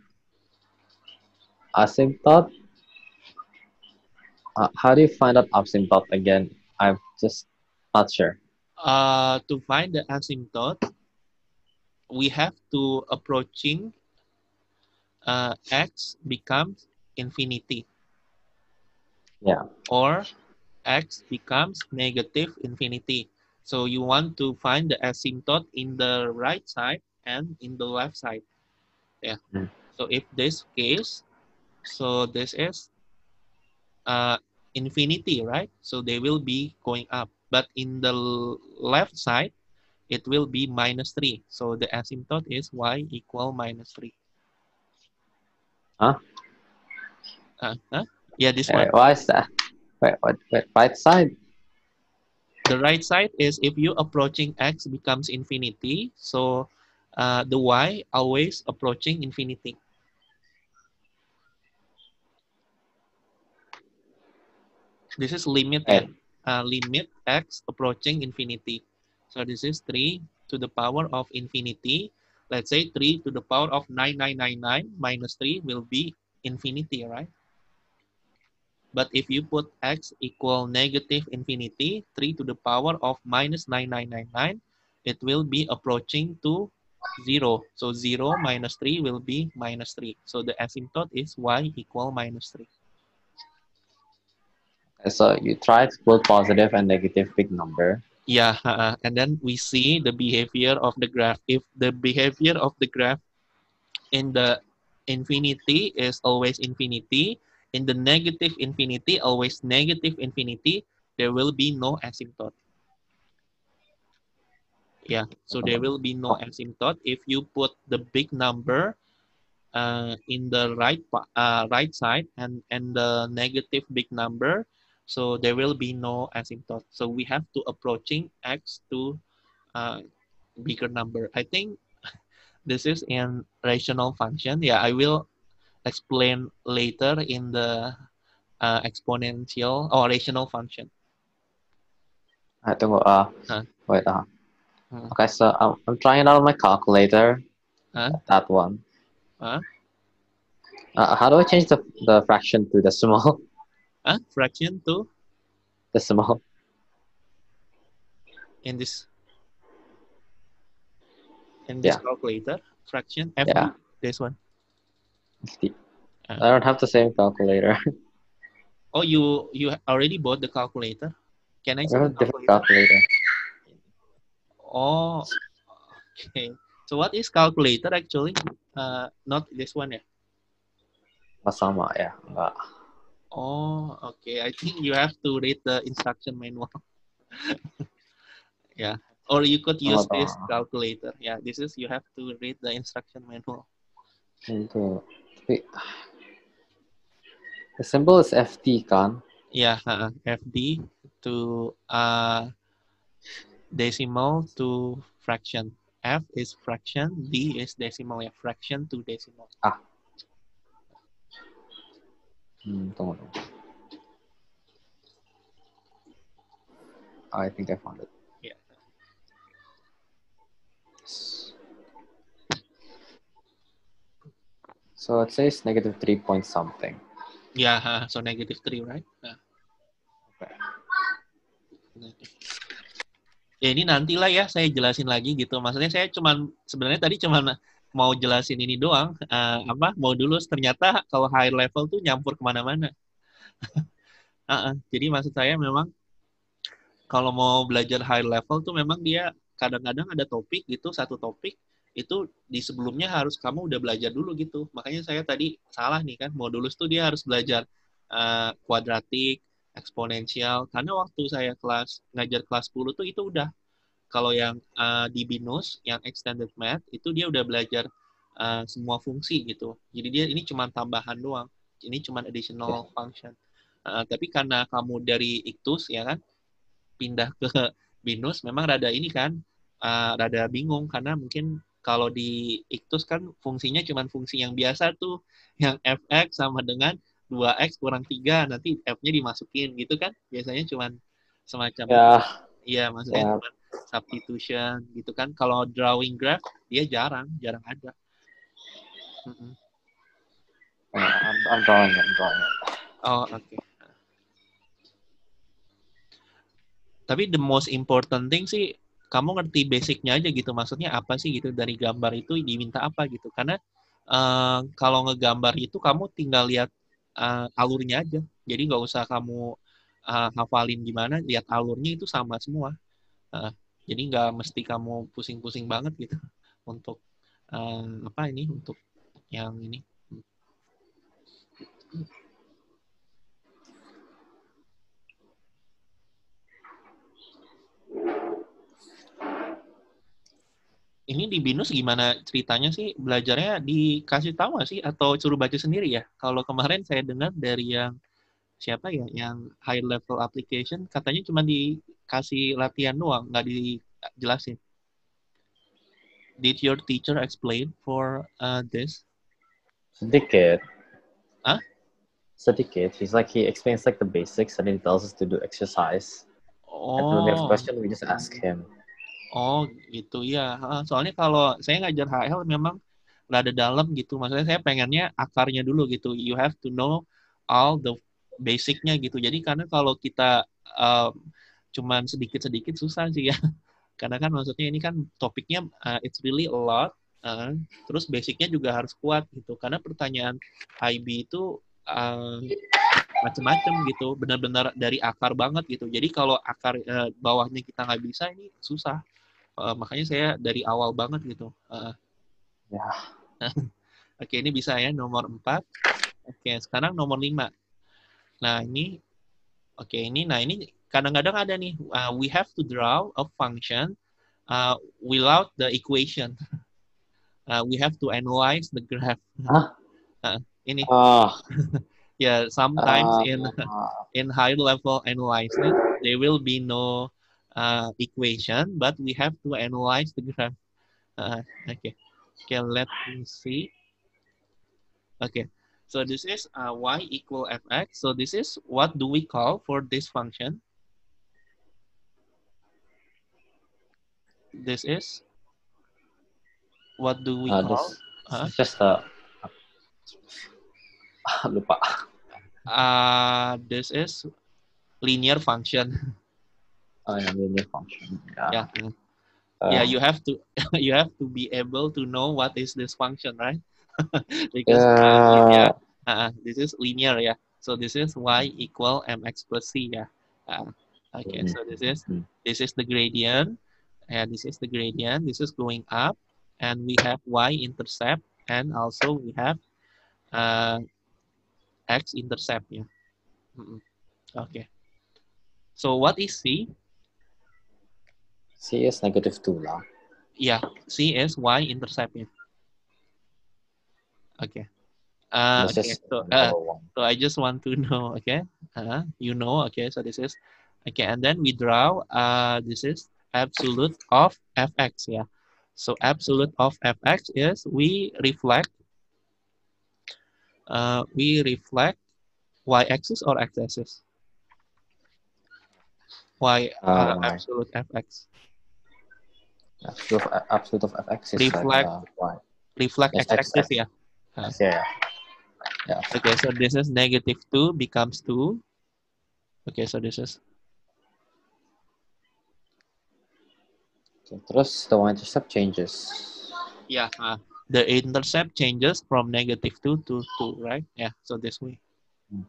Speaker 2: asymptote. How do you find out asymptote again? I'm just not sure.
Speaker 1: To find the asymptote, we have to approaching x becomes infinity
Speaker 2: Yeah.
Speaker 1: or x becomes negative infinity. So you want to find the asymptote in the right side and in the left side. Yeah.
Speaker 2: Mm.
Speaker 1: So if this case, so this is uh, infinity, right? So they will be going up. But in the left side, it will be minus 3. So the asymptote is y equal minus 3.
Speaker 2: Huh?
Speaker 1: Huh? Yeah, this one.
Speaker 2: Why is that? Wait. Right side.
Speaker 1: The right side is if you approaching x becomes infinity, so the y always approaching infinity. This is limit, yeah.
Speaker 2: Wait.
Speaker 1: Limit x approaching infinity. So this is 3 to the power of infinity. Let's say 3 to the power of 9999 minus 3 will be infinity, right? But if you put x equal negative infinity, 3 to the power of minus 9999, it will be approaching to 0. So 0 minus 3 will be minus 3. So the asymptote is y equal minus 3.
Speaker 2: So you try to put positive and negative big number.
Speaker 1: Yeah, and then we see the behavior of the graph. If the behavior of the graph in the infinity is always infinity, in the negative infinity, always negative infinity, there will be no asymptote. Yeah, so there will be no asymptote if you put the big number in the right side and the negative big number, so there will be no asymptote. So we have to approaching x to bigger number. I think this is in rational function. Yeah, I will explain later in the exponential or rational function.
Speaker 2: Tunggu.
Speaker 1: Huh?
Speaker 2: Wait.
Speaker 1: Hmm.
Speaker 2: Okay. So I'm trying it out on my calculator.
Speaker 1: Huh?
Speaker 2: That one.
Speaker 1: Huh?
Speaker 2: How do I change the fraction to decimal?
Speaker 1: Fraction to
Speaker 2: decimal.
Speaker 1: in this
Speaker 2: Yeah.
Speaker 1: calculator, fraction FD,
Speaker 2: Yeah.
Speaker 1: this one.
Speaker 2: I don't have the same calculator.
Speaker 1: Oh, you already bought the calculator? Can I
Speaker 2: I
Speaker 1: see
Speaker 2: have
Speaker 1: the
Speaker 2: a different
Speaker 1: calculator?
Speaker 2: calculator.
Speaker 1: Oh, okay. So what is calculator actually? Not this one, yeah.
Speaker 2: Sama ya, enggak.
Speaker 1: Oh, okay. I think you have to read the instruction manual. Yeah. Or you could use this calculator. Yeah, this is you have to read the instruction manual.
Speaker 2: Itu. Tapi the symbol is FD kan?
Speaker 1: Yeah, FD to decimal to fraction. F is fraction, D is decimal ya, fraction to decimal.
Speaker 2: Tunggu. I think I found it.
Speaker 1: Yeah.
Speaker 2: So it says -3 point something.
Speaker 1: Yeah, so -3, right?
Speaker 2: Okay.
Speaker 1: Ya ini nantilah ya saya jelasin lagi gitu. Maksudnya saya sebenarnya tadi cuman mau jelasin ini doang, modulus. Ternyata kalau high level tuh nyampur kemana-mana. Jadi maksud saya memang kalau mau belajar high level tuh memang dia kadang-kadang ada topik gitu, satu topik itu di sebelumnya harus kamu udah belajar dulu gitu. Makanya saya tadi salah nih kan, modulus tuh dia harus belajar kuadratik, eksponensial. Karena waktu saya ngajar kelas 10 tuh itu udah. Kalau yang di BINUS, yang extended math, itu dia udah belajar semua fungsi gitu. Jadi dia ini cuma tambahan doang. Ini cuma additional function. Tapi karena kamu dari IKTUS ya kan, pindah ke BINUS memang rada ini kan, rada bingung karena mungkin kalau di IKTUS kan fungsinya cuma fungsi yang biasa tuh, yang fx sama dengan 2x kurang 3, nanti f-nya dimasukin gitu kan, biasanya cuma semacam itu. Iya, maksudnya cuma substitution gitu kan. Kalau drawing graph dia jarang ada.
Speaker 2: I'm drawing it.
Speaker 1: Oh, okay. Tapi the most important thing sih kamu ngerti basicnya aja gitu. Maksudnya apa sih gitu dari gambar itu diminta apa gitu. Karena kalau ngegambar itu kamu tinggal lihat alurnya aja. Jadi nggak usah kamu hafalin gimana, lihat alurnya itu sama semua. Jadi nggak mesti kamu pusing-pusing banget gitu untuk untuk yang ini. Ini di BINUS gimana ceritanya sih? Belajarnya dikasih tahu nggak sih? Atau suruh baca sendiri ya? Kalau kemarin saya dengar dari yang siapa ya? Yang high level application, katanya cuma dikasih latihan doang, nggak dijelasin. Did your teacher explain for this?
Speaker 2: Sedikit.
Speaker 1: Huh?
Speaker 2: Sedikit. He explains like the basics and then he tells us to do exercise. And when we have a question, we just ask him.
Speaker 1: Oh gitu ya. Soalnya kalau saya ngajar HL memang rada dalam gitu. Maksudnya saya pengennya akarnya dulu gitu. You have to know all the basicnya gitu. Jadi karena kalau kita cuman sedikit-sedikit susah sih ya. Karena kan maksudnya ini kan topiknya it's really a lot. Terus basicnya juga harus kuat gitu. Karena pertanyaan IB itu macam-macam gitu. Benar-benar dari akar banget gitu. Jadi kalau akar bawahnya kita nggak bisa, ini susah. Makanya saya dari awal banget gitu. Oke, ini bisa ya nomor 4. Oke, sekarang nomor 5. Nah, ini kadang-kadang ada nih, we have to draw a function without the equation. We have to analyze the graph. Ini. Yeah, sometimes in high level analysis there will be no equation, but we have to analyze the graph. Okay, let me see. Okay, so this is y equal fx. So this is what do we call for this function? This is what do we call?
Speaker 2: This is just a lupa.
Speaker 1: This is linear function.
Speaker 2: Linear function. Yeah.
Speaker 1: Yeah. Yeah, you have to you have to be able to know what is this function, right? Because yeah,
Speaker 2: Yeah.
Speaker 1: this is linear, yeah. So this is y equal mx plus c, yeah. Okay, so
Speaker 2: Mhm.
Speaker 1: this is the gradient, and this is the gradient. This is going up, and we have y-intercept, and also we have uh, x-intercept, yeah. Mm-mm. Okay. So what is c?
Speaker 2: C is -2 lah.
Speaker 1: Yeah, c is y-intercept, yeah. Okay.
Speaker 2: This
Speaker 1: Okay.
Speaker 2: is number one.
Speaker 1: So I just want to know. Okay. You know. Okay. So this is okay, and then we draw. This is absolute of fx. Yeah. So absolute of fx is we reflect y-axis or x-axis. Y
Speaker 2: Why?
Speaker 1: absolute fx.
Speaker 2: Absolute of fx is like
Speaker 1: Reflect
Speaker 2: y.
Speaker 1: reflect
Speaker 2: Yes, x
Speaker 1: x-axis.
Speaker 2: x.
Speaker 1: Yeah. Uh,
Speaker 2: Yes, yeah, yeah.
Speaker 1: okay. So this is -2 becomes 2. Okay. So this is
Speaker 2: Okay, terus the y-intercept changes.
Speaker 1: yeah. The intercept changes from -2 to 2, right? Yeah. So this way.
Speaker 2: Hmm.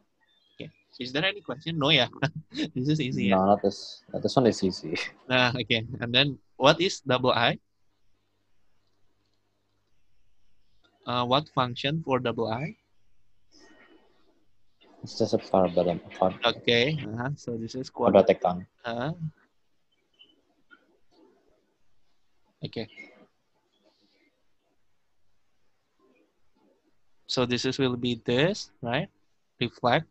Speaker 1: Okay. Is there any question? No, yeah. This is easy, yeah.
Speaker 2: No, not this. This one is easy.
Speaker 1: Okay. And then what is double I? What function for double I?
Speaker 2: It's just a parabola.
Speaker 1: Okay. So this is
Speaker 2: Quadratic
Speaker 1: quadratic.
Speaker 2: tongue.
Speaker 1: Okay. So this is will be this, right? Reflect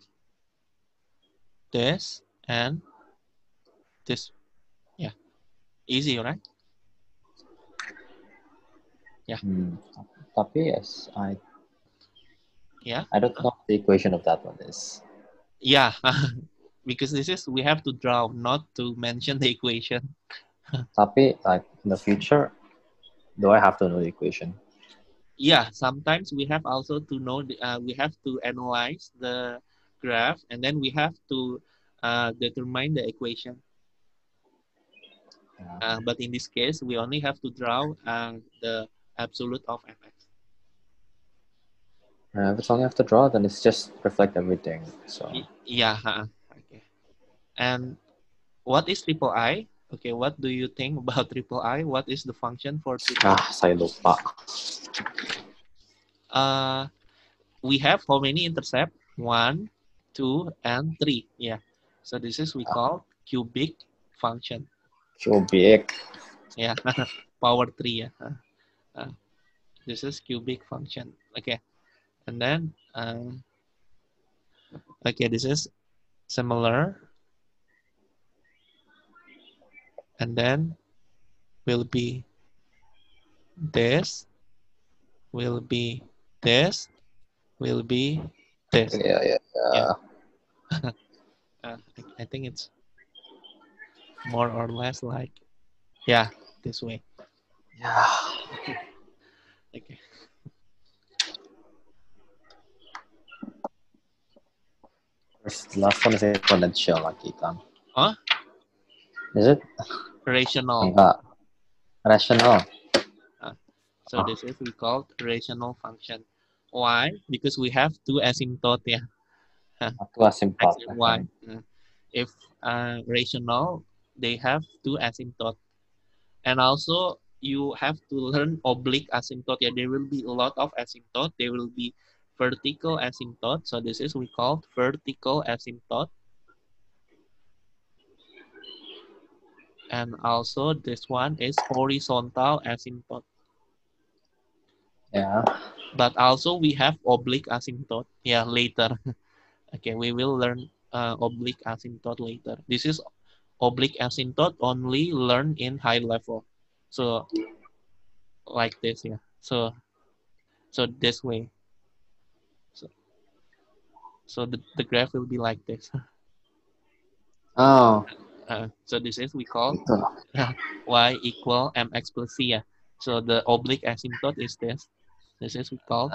Speaker 1: this and this. Yeah. Easy, right? Yeah.
Speaker 2: Tapi yes,
Speaker 1: Yeah.
Speaker 2: I don't know what the equation of that one is.
Speaker 1: Yeah. Because this is we have to draw, not to mention the equation.
Speaker 2: Tapi like in the future, do I have to know the equation?
Speaker 1: Yeah, sometimes we have also to know we have to analyze the graph, and then we have to determine the equation.
Speaker 2: Yeah.
Speaker 1: But in this case, we only have to draw the absolute of fx.
Speaker 2: If it's only have to draw, then it's just reflect everything. So
Speaker 1: Yeah. Okay. And what is triple I? Okay, what do you think about triple I? What is the function for triple I?
Speaker 2: saya lupa.
Speaker 1: We have how many intercept? 1, 2, and 3. Yeah. So this is we call cubic function.
Speaker 2: Cubic.
Speaker 1: Yeah. Power 3. Yeah. This is cubic function. Okay. And then, okay, this is similar. And then will be this, will be this, will be this.
Speaker 2: Yeah.
Speaker 1: Yeah. I think it's more or less like, yeah, this way.
Speaker 2: Yeah.
Speaker 1: Okay.
Speaker 2: The last one is exponential lagi kan.
Speaker 1: Huh?
Speaker 2: Is it?
Speaker 1: Rational.
Speaker 2: Enggak. Rational.
Speaker 1: So this is we call rational function. Why? Because we have two asymptote, yeah.
Speaker 2: Two asymptote.
Speaker 1: X and Y. If rational, they have two asymptote. And also you have to learn oblique asymptote. Yeah, there will be a lot of asymptote. There will be vertical asymptote. So this is we call vertical asymptote. And also this one is horizontal asymptote.
Speaker 2: Yeah.
Speaker 1: But also we have oblique asymptote. Yeah, later. Okay, we will learn oblique asymptote later. This is oblique asymptote only learned in high level. So like this, yeah. So this way. So the graph will be like this.
Speaker 2: Oh.
Speaker 1: So this is we call
Speaker 2: Itu.
Speaker 1: y equal mx plus c. Yeah. So the oblique asymptote is this. This is we call.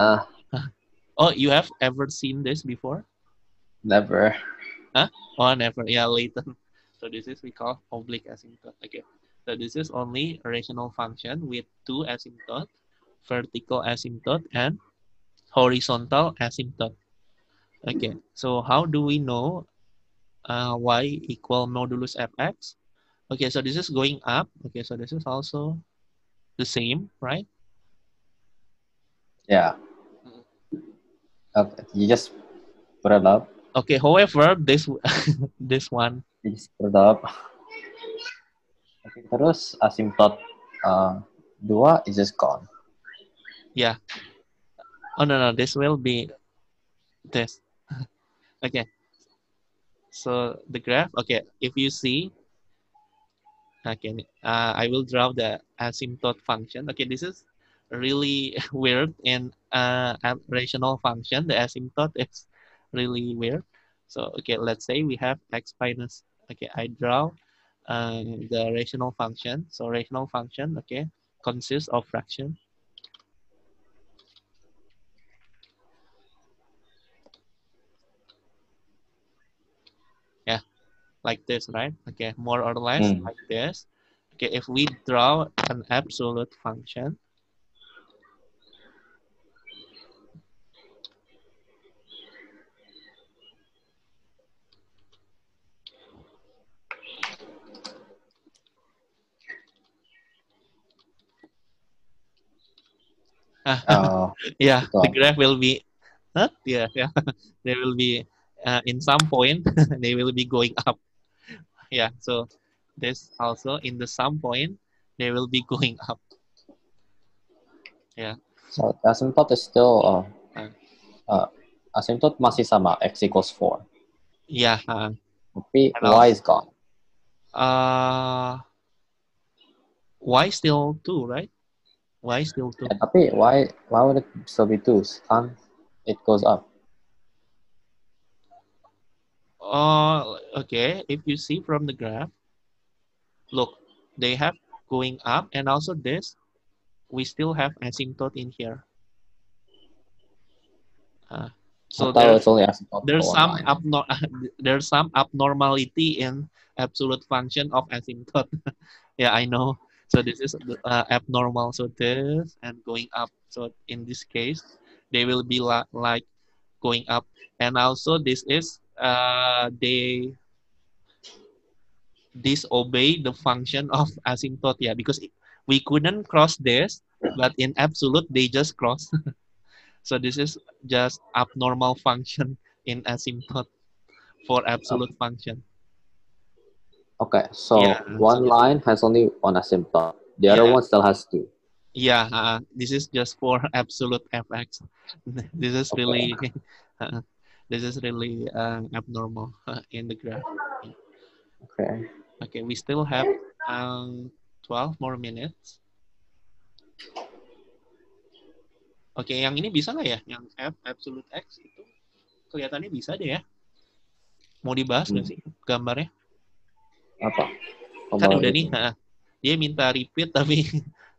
Speaker 1: Oh, you have ever seen this before?
Speaker 2: Never.
Speaker 1: Huh? Oh, never. Yeah, latent. So this is we call oblique asymptote. Okay. So this is only a rational function with two asymptote, vertical asymptote and horizontal asymptote. Okay. So how do we know y equal modulus fx? Okay. So this is going up. Okay. So this is also the same, right?
Speaker 2: Yeah. Okay. You just put it up.
Speaker 1: Okay. However, this this one,
Speaker 2: You just put it up. Okay, terus asymptote dua is just gone.
Speaker 1: yeah. Oh no, this will be this. Okay. So the graph. Okay. If you see, okay, I will draw the asymptote function. Okay, this is really weird in a rational function. The asymptote is really weird. So, okay, let's say we have x minus, okay, I draw the rational function. So, rational function, okay, consists of fraction. Yeah, like this, right? Okay, more or less like this. Okay, if we draw an absolute function,
Speaker 2: Oh,
Speaker 1: yeah, the
Speaker 2: gone.
Speaker 1: graph will be, huh? Yeah. They will be in some point they will be going up. Yeah, so this also in the some point they will be going up. Yeah.
Speaker 2: So the asymptote is still
Speaker 1: uh,
Speaker 2: uh, asymptote masih sama x equals 4.
Speaker 1: yeah,
Speaker 2: Tapi
Speaker 1: and
Speaker 2: y
Speaker 1: also
Speaker 2: is gone.
Speaker 1: y still 2, right? Y still 2.
Speaker 2: Ya, tapi why would it still be 2? Kan it goes up.
Speaker 1: Okay, if you see from the graph, look, they have going up, and also this we still have asymptote in here. So
Speaker 2: Atau it's only asymptote for
Speaker 1: there's
Speaker 2: one
Speaker 1: some
Speaker 2: line.
Speaker 1: there's some abnormality in absolute function of asymptote. Yeah, I know. So this is abnormal. So this and going up. So in this case, they will be like going up. And also this is they disobey the function of asymptote. Yeah, because we couldn't cross this, but in absolute they just cross. So this is just abnormal function in asymptote for absolute function.
Speaker 2: Okay,
Speaker 1: Yeah,
Speaker 2: so
Speaker 1: so
Speaker 2: one
Speaker 1: this,
Speaker 2: line has only one asymptote. The other
Speaker 1: yeah,
Speaker 2: one still has two.
Speaker 1: yeah. This is just for absolute fx. This is
Speaker 2: Okay.
Speaker 1: really, uh, this is really abnormal in the graph.
Speaker 2: Okay.
Speaker 1: Okay, we still have 12 more minutes. Oke, yang ini bisa nggak ya? Yang f absolute x itu kelihatannya bisa deh ya. Mau dibahas nggak sih gambarnya?
Speaker 2: Apa?
Speaker 1: Kan
Speaker 2: Gambar
Speaker 1: udah nih,
Speaker 2: itu.
Speaker 1: dia minta repeat tapi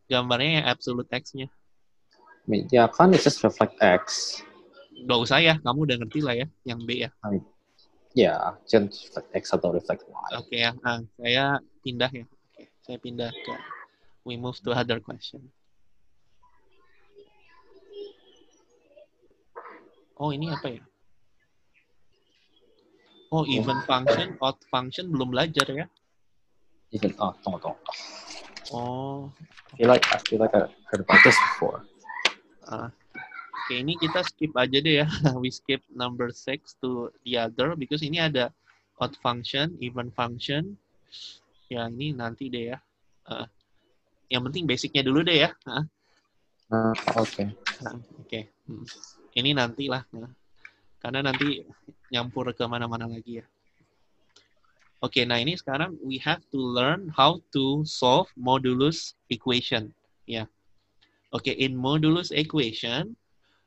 Speaker 1: gambarnya yang absolute x-nya.
Speaker 2: Ya kan it just reflect x.
Speaker 1: Gak usah ya, kamu udah ngerti lah ya, yang B ya.
Speaker 2: Ya, just reflect x atau reflect y.
Speaker 1: Oke ya, saya pindah ya. Oke, saya pindah ke, we move to other question. Oh ini apa ya? Oh even function, odd function belum belajar ya?
Speaker 2: Even tunggu.
Speaker 1: Oh.
Speaker 2: I feel like I heard about this before.
Speaker 1: Oke, ini kita skip aja deh ya. We skip number 6 to the other because ini ada odd function, even function. Ya ini nanti deh ya. Yang penting basicnya dulu deh ya.
Speaker 2: Oke.
Speaker 1: Oke. Ini nanti lah. Karena nanti nyampur ke mana-mana lagi ya. Oke, nah ini sekarang we have to learn how to solve modulus equation. Ya. Oke, in modulus equation,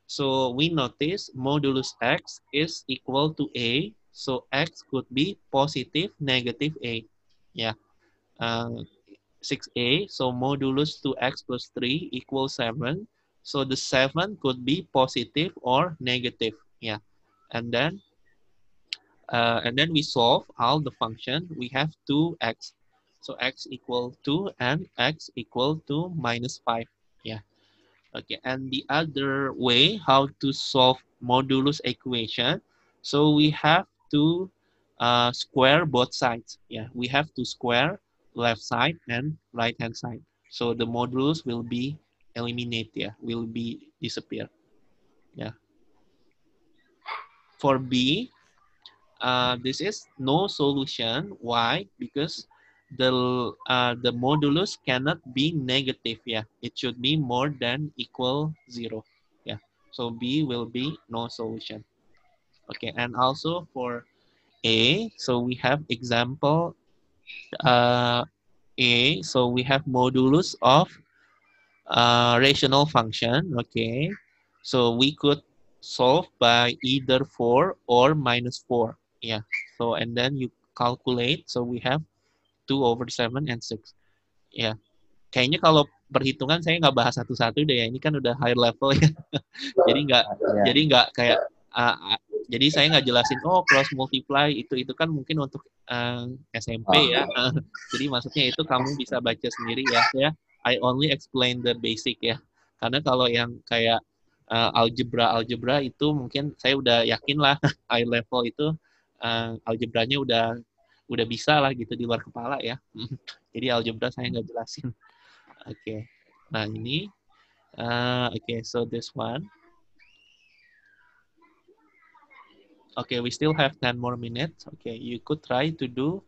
Speaker 1: so we notice modulus x is equal to a. So x could be positive, negative a. Yeah. 6a. So modulus 2x plus 3 equals 7. So the 7 could be positive or negative. Yeah. And then And then we solve all the function. We have 2x. So x equal 2 and x equal to -5. Yeah. Okay. And the other way how to solve modulus equation. So we have to square both sides. Yeah. We have to square left side and right hand side. So the modulus will be eliminated. Yeah. Will be disappear. Yeah. For B, this is no solution. Why? Because the modulus cannot be negative. Yeah, it should be more than equal 0. Yeah, so B will be no solution. Okay, and also for A, so we have example uh, A. So we have modulus of rational function. Okay, so we could solve by either 4 or -4. Yeah, so and then you calculate. So we have 2/7 and 6. Ya, kayaknya kalau perhitungan saya nggak bahas satu-satu deh ya. Ini kan udah high level ya. jadi nggak
Speaker 2: Yeah.
Speaker 1: jadi nggak kayak jadi saya nggak jelasin cross multiply itu kan mungkin untuk SMP ya. Jadi maksudnya itu kamu bisa baca sendiri ya. I only explain the basic ya. Karena kalau yang kayak algebra itu mungkin saya udah yakin lah high level itu algebranya udah bisa lah gitu di luar kepala ya. Jadi algebra saya nggak jelasin. Oke. Nah ini okay, so this one. Okay, we still have 10 more minutes. Okay, you could try to do.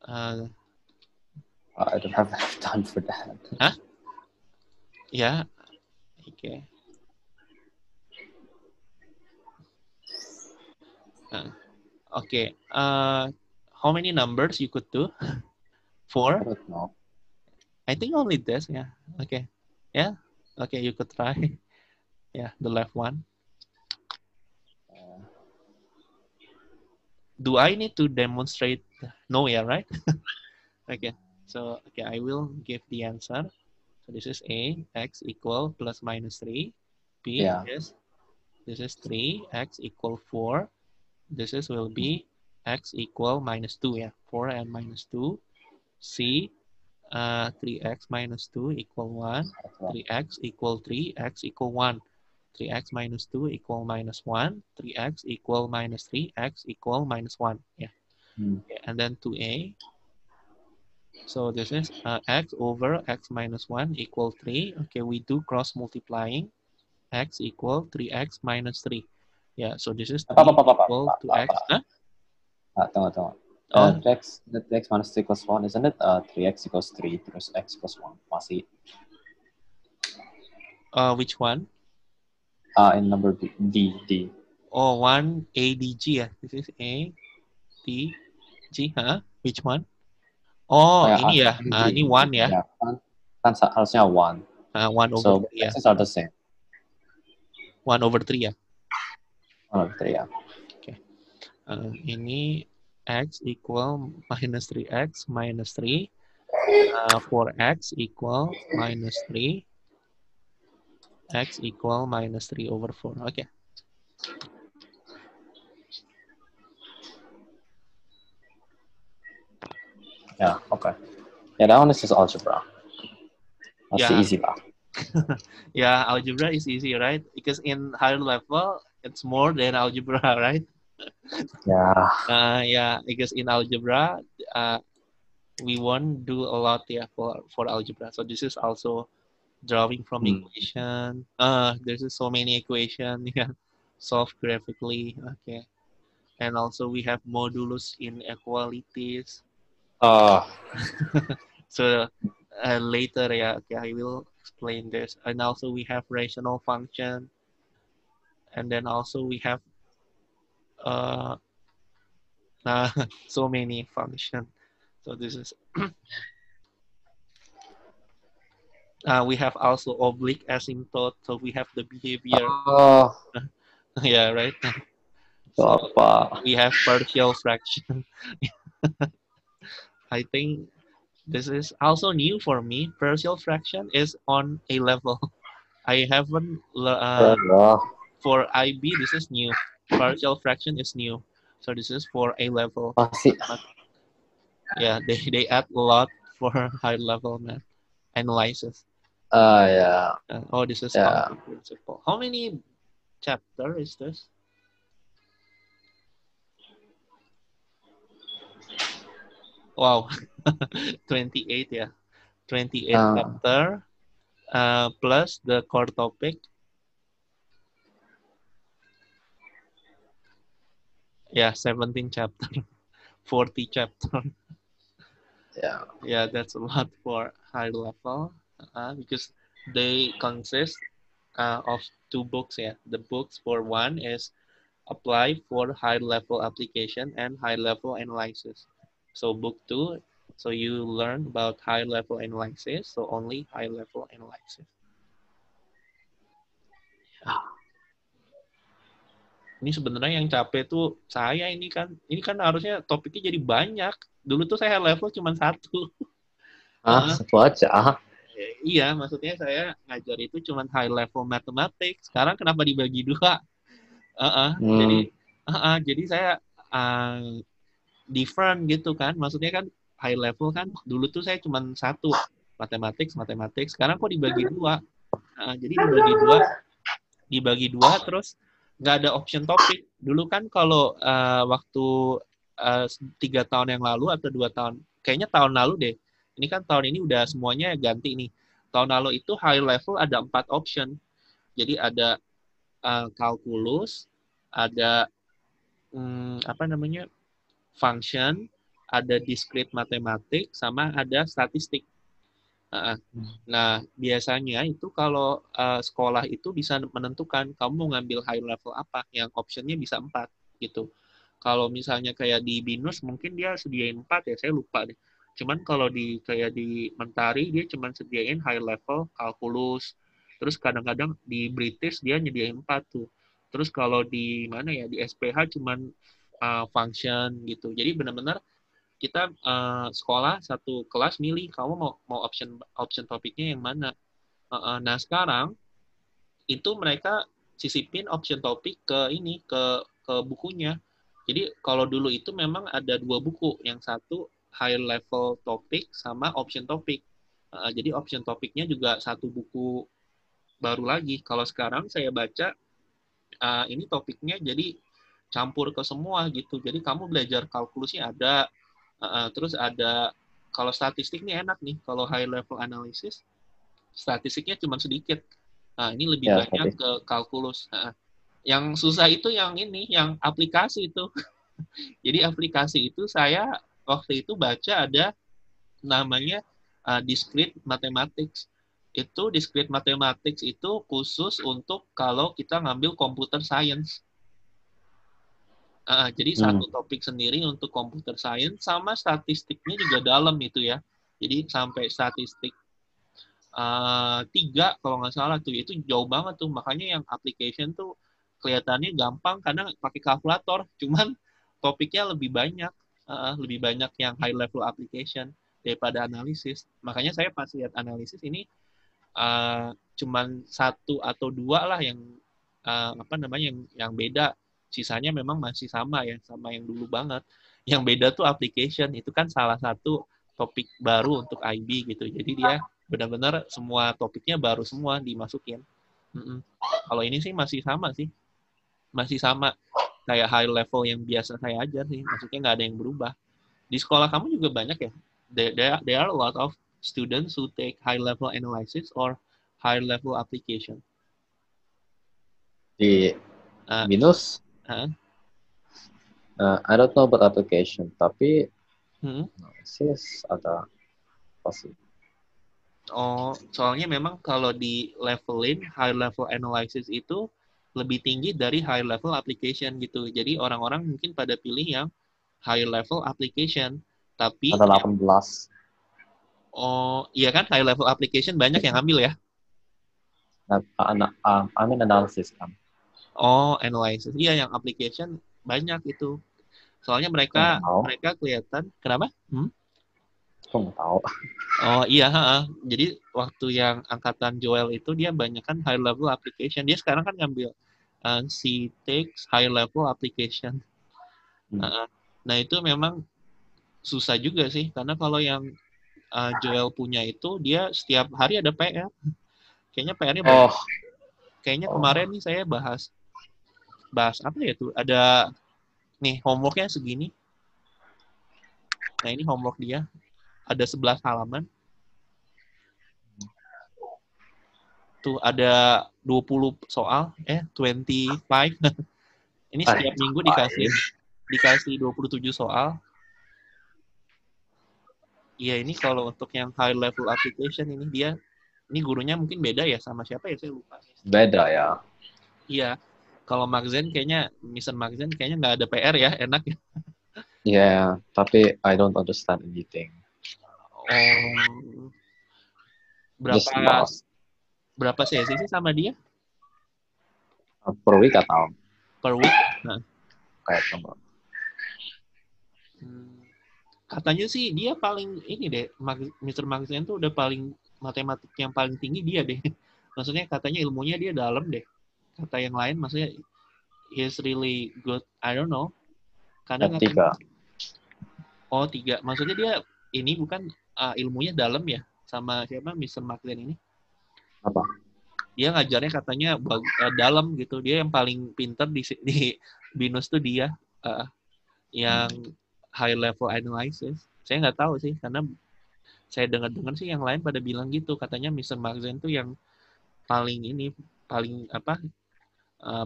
Speaker 2: I don't have enough time for that.
Speaker 1: Huh? Yeah. Okay. Okay. How many numbers you could do? 4?
Speaker 2: I don't know.
Speaker 1: I think only this. Yeah. Okay. Yeah. Okay, you could try. Yeah, the left one. Do I need to demonstrate? No, yeah, right? Okay. So, okay, I will give the answer. So this is A, x equal plus minus 3. B is, this is 3, x equal 4. This is will be x equal -2, yeah, 4 and -2. C, 3x minus 2 equal 1. 3x equal 3, x equal 1. 3x minus 2 equal -1. 3x equal -3, x equal -1. Yeah. Okay, and then 2a. So this is x over x minus 1 equal 3. Okay, we do cross multiplying. X equal 3x minus 3. Yeah, so this is 3 equal to x. Huh?
Speaker 2: Tunggu. 3x minus 3 equals 1, isn't it? 3x equals 3, terus x equals 1. Masih.
Speaker 1: Which one?
Speaker 2: In number D.
Speaker 1: Oh, 1 ADG. Yeah. This is A, D, G. Huh? Which one? Oh, ini ya. Ini 1 ya.
Speaker 2: Ya, kan harusnya 1.
Speaker 1: 1 over
Speaker 2: so
Speaker 1: 3 ya.
Speaker 2: X's are the same.
Speaker 1: 1 over 3 ya.
Speaker 2: 1 over 3 ya.
Speaker 1: Oke. Ini x equal minus 3x minus 3. 4x equal minus 3. X equal minus 3 over 4. Okay.
Speaker 2: Yeah, okay. Yeah, that one is just algebra. That's
Speaker 1: Yeah.
Speaker 2: easy, bah.
Speaker 1: Yeah, algebra is easy, right? Because in higher level, it's more than algebra, right?
Speaker 2: Yeah.
Speaker 1: Yeah, because in algebra, we won't do a lot, yeah, for algebra. So this is also drawing from equation. There's so many equation, yeah, solved graphically. Okay, and also we have modulus inequalities. So later, yeah, okay, I will explain this. And also we have rational function, and then also we have so many function. So this is we have also oblique asymptote. So we have the behavior. Yeah, right. So we have partial fraction. I think this is also new for me. Partial fraction is on a level. I haven't for IB. This is new. partial fraction is new. So this is for A level.
Speaker 2: Pasti.
Speaker 1: Yeah, they add a lot for high level math analysis.
Speaker 2: Yeah.
Speaker 1: This is counting principle. How many chapter is this? Wow, 28 ya. 28 chapter plus the core topic. Yeah, 17 chapter, 40 chapter. Yeah, that's a lot for high level because they consist of 2 books. Yeah, the books for one is apply for high level application and high level analysis. So book 2, so you learn about high level analysis. So only high level analysis. Ini sebenarnya yang capek tuh saya ini kan harusnya topiknya jadi banyak. Dulu tuh saya level cuma 1.
Speaker 2: Satu aja.
Speaker 1: Iya, maksudnya saya ngajar itu cuma high level mathematics. Sekarang kenapa dibagi 2? Jadi saya different gitu kan. Maksudnya kan high level kan dulu tuh saya cuma 1 mathematics. Sekarang kok dibagi 2? Jadi dibagi dua terus nggak ada option topik. Dulu kan kalau waktu 3 tahun yang lalu atau 2 tahun, kayaknya tahun lalu deh. Ini kan tahun ini udah semuanya ganti nih. Tahun lalu itu high level ada 4 option. Jadi ada kalkulus, ada function, ada discrete matematik, sama ada statistik. Nah, biasanya itu kalau sekolah itu bisa menentukan kamu mau ngambil high level apa, yang optionnya bisa 4 gitu. Kalau misalnya kayak di BINUS mungkin dia sediain 4 ya, saya lupa deh. Cuman kalau kayak di Mentari dia cuman sediain high level kalkulus. Terus kadang-kadang di British dia nyediain 4 tuh. Terus kalau di mana ya, di SPH cuman function gitu. Jadi benar-benar kita sekolah satu kelas milih kamu mau option topiknya yang mana. Nah sekarang itu mereka sisipin option topik ke bukunya. Jadi kalau dulu itu memang ada 2 buku, yang satu high level topik sama option topik. Jadi option topiknya juga 1 buku baru lagi. Kalau sekarang saya baca ini topiknya jadi campur ke semua gitu. Jadi kamu belajar kalkulusnya ada, terus ada kalau statistik nih enak nih. Kalau high level analysis statistiknya cuma sedikit. Nah, ini lebih banyak ke kalkulus. Yang susah itu yang aplikasi itu. Jadi aplikasi itu saya waktu itu baca ada namanya discrete mathematics. Itu discrete mathematics itu khusus untuk kalau kita ngambil computer science. Jadi satu topik sendiri untuk computer science, sama statistiknya juga dalam itu ya. Jadi sampai statistik 3 kalau nggak salah tuh, itu jauh banget tuh. Makanya yang application tuh kelihatannya gampang karena pakai kalkulator, cuman topiknya lebih banyak yang high level application daripada analisis. Makanya saya pas lihat analisis ini cuman 1 atau 2 lah yang yang beda. Sisanya memang masih sama ya, sama yang dulu banget. Yang beda tuh application, itu kan salah satu topik baru untuk IB gitu. Jadi dia benar-benar semua topiknya baru semua dimasukin. Kalau ini sih masih sama sih. Masih sama kayak high level yang biasa saya ajar sih. Maksudnya nggak ada yang berubah. Di sekolah kamu juga banyak ya? There are a lot of students who take high level analysis or high level application.
Speaker 2: Di BINUS? I don't know about application, tapi analysis ada pasti.
Speaker 1: Soalnya memang kalau di levelin high level analysis itu lebih tinggi dari high level application gitu. Jadi orang-orang mungkin pada pilih yang high level application, tapi
Speaker 2: ada 18.
Speaker 1: Iya kan, high level application banyak yang ambil ya.
Speaker 2: I mean analysis kan.
Speaker 1: Analysis. Iya, yang application banyak itu. Soalnya mereka kelihatan. Kenapa?
Speaker 2: Aku nggak tahu.
Speaker 1: Iya, jadi waktu yang angkatan Joel itu dia banyak kan high level application. Dia sekarang kan ngambil she takes high level application. Nah itu memang susah juga sih, karena kalau yang Joel punya itu dia setiap hari ada PR. Kayaknya PR-nya banyak. Kayaknya kemarin nih saya bahas apa ya tuh, ada nih homework-nya segini. Nah ini homework dia ada 11 halaman. Tuh ada 20 soal, 25. Ini setiap minggu dikasih 27 soal. Iya, ini kalau untuk yang high level application ini gurunya mungkin beda ya sama siapa ya, saya lupa.
Speaker 2: Beda ya.
Speaker 1: Iya. Kalau Maxen kayaknya, Mr. Maxen kayaknya nggak ada PR ya, enak ya.
Speaker 2: Yeah, tapi I don't understand anything.
Speaker 1: Oh.
Speaker 2: Just lost.
Speaker 1: Berapa sesi sih sama dia?
Speaker 2: Per week atau?
Speaker 1: Per week. Nah.
Speaker 2: Kayak sama.
Speaker 1: Katanya sih dia paling ini deh, Mr. Maxen tuh udah paling matematik yang paling tinggi dia deh. Maksudnya katanya ilmunya dia dalam deh. Kata yang lain maksudnya he's really good. I don't know. Karena katanya 3. Maksudnya dia ini bukan ilmunya dalam ya sama siapa Mr. Maxen ini?
Speaker 2: Apa?
Speaker 1: Dia ngajarnya katanya dalam gitu. Dia yang paling pinter di BINUS tuh dia yang high level analysis. Saya nggak tahu sih, karena saya dengar-dengar sih yang lain pada bilang gitu. Katanya Mr. Maxen tuh yang paling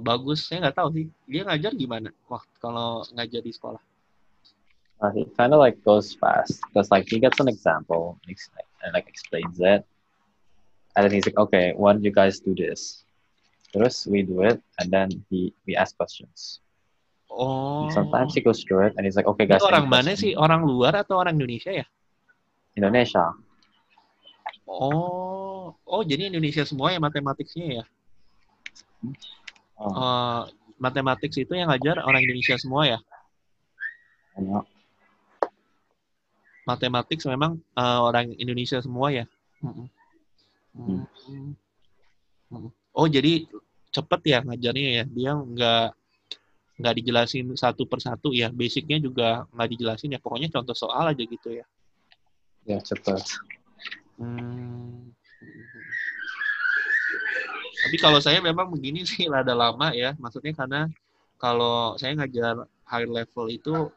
Speaker 1: bagus. Saya nggak tahu sih. Dia ngajar gimana? Wah, kalau ngajar di sekolah.
Speaker 2: He kind of like goes fast because like he gets an example and like explains it, and then he's like, okay, why don't you guys do this? Terus we do it, and then we ask questions.
Speaker 1: Oh.
Speaker 2: Sometimes he goes through it, and he's like, okay, guys.
Speaker 1: Ini orang mana sih? Orang luar atau orang Indonesia ya?
Speaker 2: Indonesia.
Speaker 1: Oh, jadi Indonesia semua ya matematiknya ya? Matematik itu yang ngajar orang Indonesia semua ya? Matematik memang orang Indonesia semua ya? Oh, jadi cepet ya ngajarnya ya? Dia nggak dijelasin satu persatu ya? Basicnya juga nggak dijelasin ya? Pokoknya contoh soal aja gitu ya?
Speaker 2: Ya, cepet.
Speaker 1: Tapi kalau saya memang begini sih rada lama ya, maksudnya karena kalau saya ngajar high level itu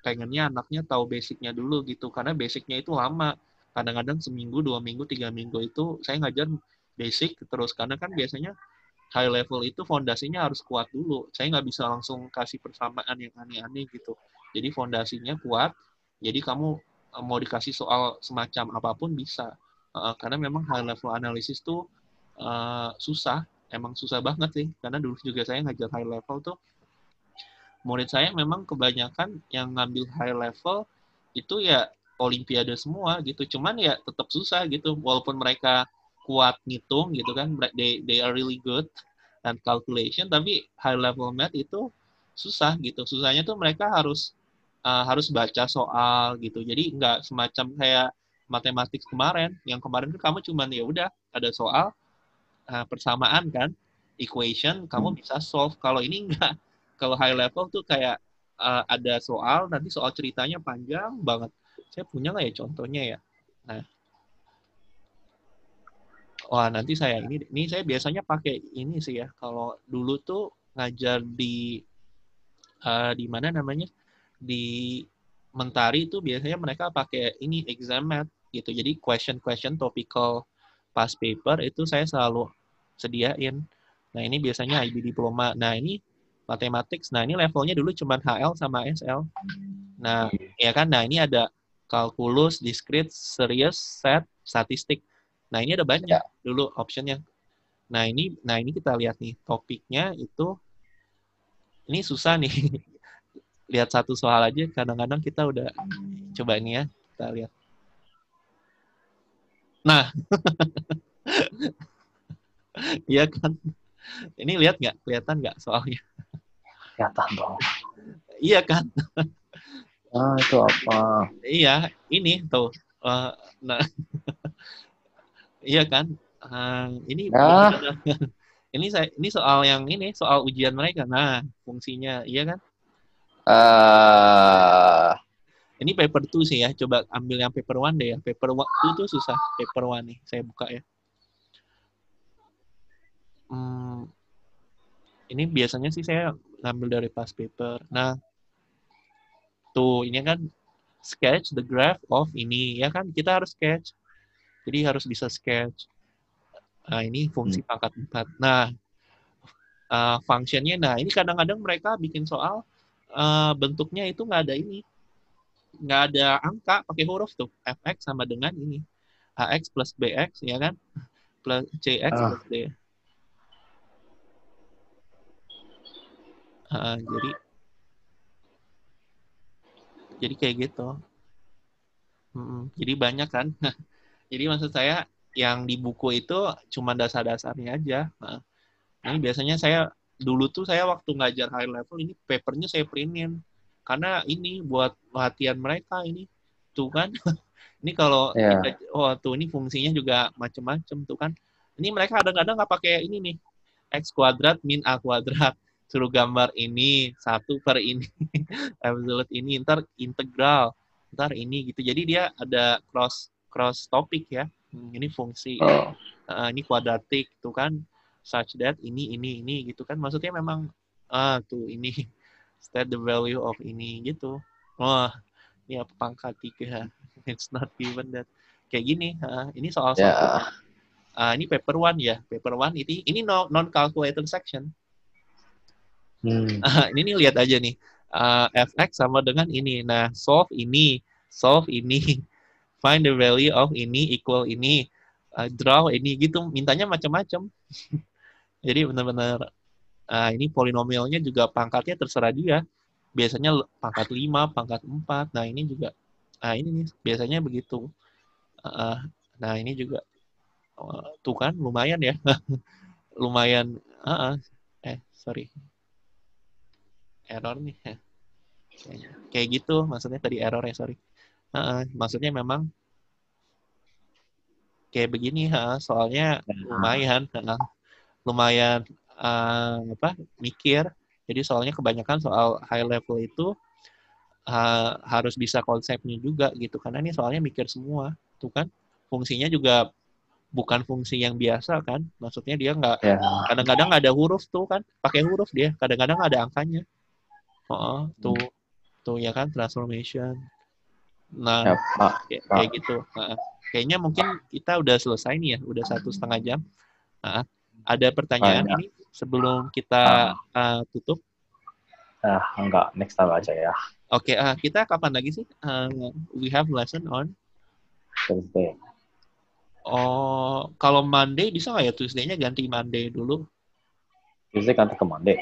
Speaker 1: pengennya anaknya tahu basicnya dulu gitu, karena basicnya itu lama, kadang-kadang seminggu, 2 minggu, 3 minggu itu saya ngajar basic terus, karena kan biasanya high level itu fondasinya harus kuat dulu, saya nggak bisa langsung kasih persamaan yang aneh-aneh gitu, jadi fondasinya kuat, jadi kamu mau dikasih soal semacam apapun bisa, karena memang high level analysis tuh susah, emang susah banget sih, karena dulu juga saya ngajar high level tuh, murid saya memang kebanyakan yang ngambil high level itu ya olimpiade semua gitu, cuman ya tetap susah gitu, walaupun mereka kuat ngitung gitu kan, they are really good and calculation, tapi high level math itu susah gitu, susahnya tuh mereka harus baca soal gitu, jadi nggak semacam kayak matematik kemarin, yang kemarin tuh kamu cuman ya udah ada soal, persamaan kan, equation, kamu bisa solve. Kalau ini enggak. Kalau high level tuh kayak ada soal, nanti soal ceritanya panjang banget. Saya punya nggak ya contohnya ya? Nah, wah nanti ini saya biasanya pakai ini sih ya. Kalau dulu tuh ngajar di mana namanya, di Mentari itu biasanya mereka pakai ini exam math gitu. Jadi question topical past paper itu saya selalu sediain. Nah ini biasanya IB diploma. Nah ini mathematics. Nah ini levelnya dulu cuma HL sama SL. Nah ya kan. Nah ini ada kalkulus, discrete, serious, set, statistik. Nah ini ada banyak dulu optionnya. Nah ini kita lihat nih topiknya itu. Ini susah nih. Lihat satu soal aja. Kadang-kadang kita udah coba ini ya. Kita lihat. Nah. Iya kan. Ini lihat nggak? Kelihatan nggak soalnya?
Speaker 2: Kelihatan dong.
Speaker 1: Iya kan?
Speaker 2: Itu apa?
Speaker 1: Iya, ini tuh. Nah, iya kan? Ini ini soal yang ini soal ujian mereka. Nah, fungsinya, iya kan? Ini paper 2 sih ya. Coba ambil yang paper 1 deh ya. Paper 2 tuh susah. Paper 1 nih, saya buka ya. Ini biasanya sih saya ngambil dari past paper. Nah, tuh ini kan sketch the graph of ini ya kan, kita harus sketch. Jadi harus bisa sketch. Nah, ini fungsi pangkat 4. Nah, functionnya, nah ini kadang-kadang mereka bikin soal bentuknya itu nggak ada ini. Nggak ada angka, pakai huruf tuh. Fx sama dengan ini. Ax plus bx, ya kan? Plus cx plus d. Jadi kayak gitu. Jadi banyak kan. Jadi maksud saya yang di buku itu cuma dasar-dasarnya aja. Nah, ini biasanya saya dulu tuh saya waktu ngajar high level ini papernya saya printin karena ini buat latihan mereka ini tuh kan. Ini kalau kita tuh ini fungsinya juga macam-macam tuh kan. Ini mereka kadang-kadang nggak pakai ini nih x kuadrat min a kuadrat, suruh gambar ini 1/ini absolute ini, ntar integral, ntar ini gitu. Jadi dia ada cross topik ya. Ini fungsi ini kuadratik tuh kan, such that ini gitu kan. Maksudnya memang tuh ini state the value of ini gitu. Wah, ini apa pangkat 3? It's not given that. Kayak gini. Ini soal-soal. Ini paper 1 ya. Paper 1 ini non calculated section. Ini nih lihat aja nih. Fx sama dengan ini. Nah, solve ini. Find the value of ini equal ini. Draw ini gitu. Mintanya macam-macam. Jadi benar-benar ini polinomialnya juga pangkatnya terserah dia. Biasanya pangkat 5, pangkat 4. Nah, ini juga ini nih biasanya begitu. Nah, ini juga tuh kan lumayan ya. Lumayan sorry. Error nih. Kayak gitu maksudnya tadi error ya, sorry. Maksudnya memang kayak begini, soalnya lumayan mikir. Jadi soalnya kebanyakan soal high level itu harus bisa konsepnya juga gitu, karena ini soalnya mikir semua tuh kan. Fungsinya juga bukan fungsi yang biasa kan, maksudnya dia nggak kadang-kadang nggak ada huruf tuh kan, pakai huruf dia, kadang-kadang nggak ada angkanya. Tuh ya kan, transformation. Nah, kayak gitu. Kayaknya mungkin kita udah selesai nih ya, udah 1,5 jam. Ada pertanyaan ini sebelum kita tutup?
Speaker 2: Enggak, next time aja ya.
Speaker 1: Oke, kita kapan lagi sih? We have lesson on
Speaker 2: Thursday.
Speaker 1: Oh, kalau Monday bisa nggak ya, Tuesday-nya ganti Monday dulu?
Speaker 2: Tuesday ganti ke Monday?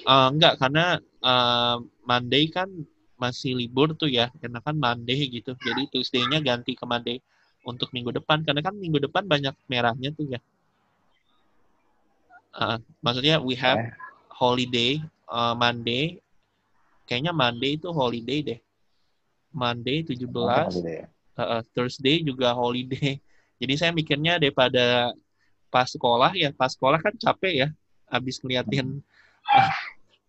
Speaker 1: Enggak, karena Monday kan masih libur tuh ya, karena kan Monday gitu. Jadi Tuesday-nya ganti ke Monday untuk minggu depan, karena kan minggu depan banyak merahnya tuh ya. Maksudnya we have holiday Monday. Kayaknya Monday itu holiday deh. Monday 17. Thursday juga holiday. Jadi saya mikirnya daripada pas sekolah kan capek ya, habis ngeliatin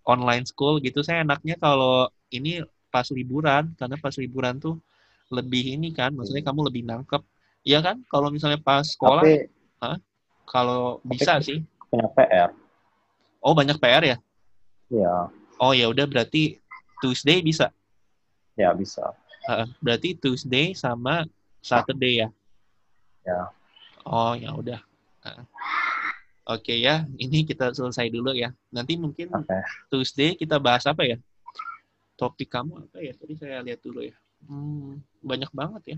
Speaker 1: online school gitu. Saya enaknya kalau ini pas liburan, karena pas liburan tuh lebih ini kan, maksudnya kamu lebih nangkep. Iya kan? Kalau misalnya pas sekolah, kalau bisa sih.
Speaker 2: Banyak PR.
Speaker 1: Oh, banyak PR ya?
Speaker 2: Iya.
Speaker 1: Oh ya udah, berarti Tuesday bisa.
Speaker 2: Ya bisa.
Speaker 1: Berarti Tuesday sama Saturday ya?
Speaker 2: Ya.
Speaker 1: Oh ya udah. Oke ya, ini kita selesai dulu ya. Nanti mungkin Tuesday kita bahas apa ya? Topik kamu apa ya? Tadi saya lihat dulu ya. Banyak banget ya.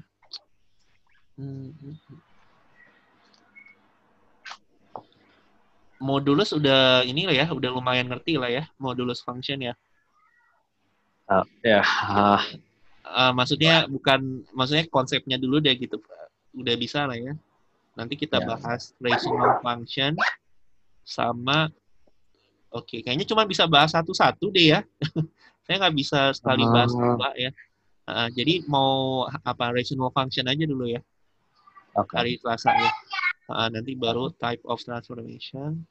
Speaker 1: Modulus udah ini lah ya, udah lumayan ngerti lah ya, modulus function ya. Maksudnya maksudnya konsepnya dulu deh gitu. Udah bisa lah ya. Nanti kita bahas rational function sama kayaknya cuma bisa bahas satu-satu deh ya. Saya nggak bisa sekali bahas dua ya. Jadi mau apa rational function aja dulu ya. Hari Selasa ya. Nanti baru type of transformation.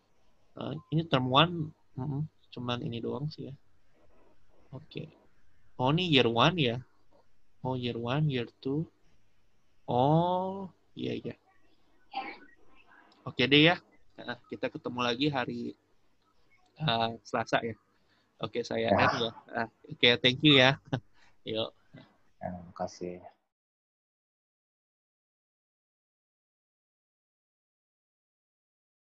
Speaker 1: Ini term 1, cuman ini doang sih ya. Oke. Oh, ini year 1 ya. Oh, year 1, year 2. Oh, iya, iya. Oke deh ya. Kita ketemu lagi hari Selasa ya. Oke, saya
Speaker 2: Ya,
Speaker 1: end ya. Oke, thank you ya. Yuk.
Speaker 2: terima kasih.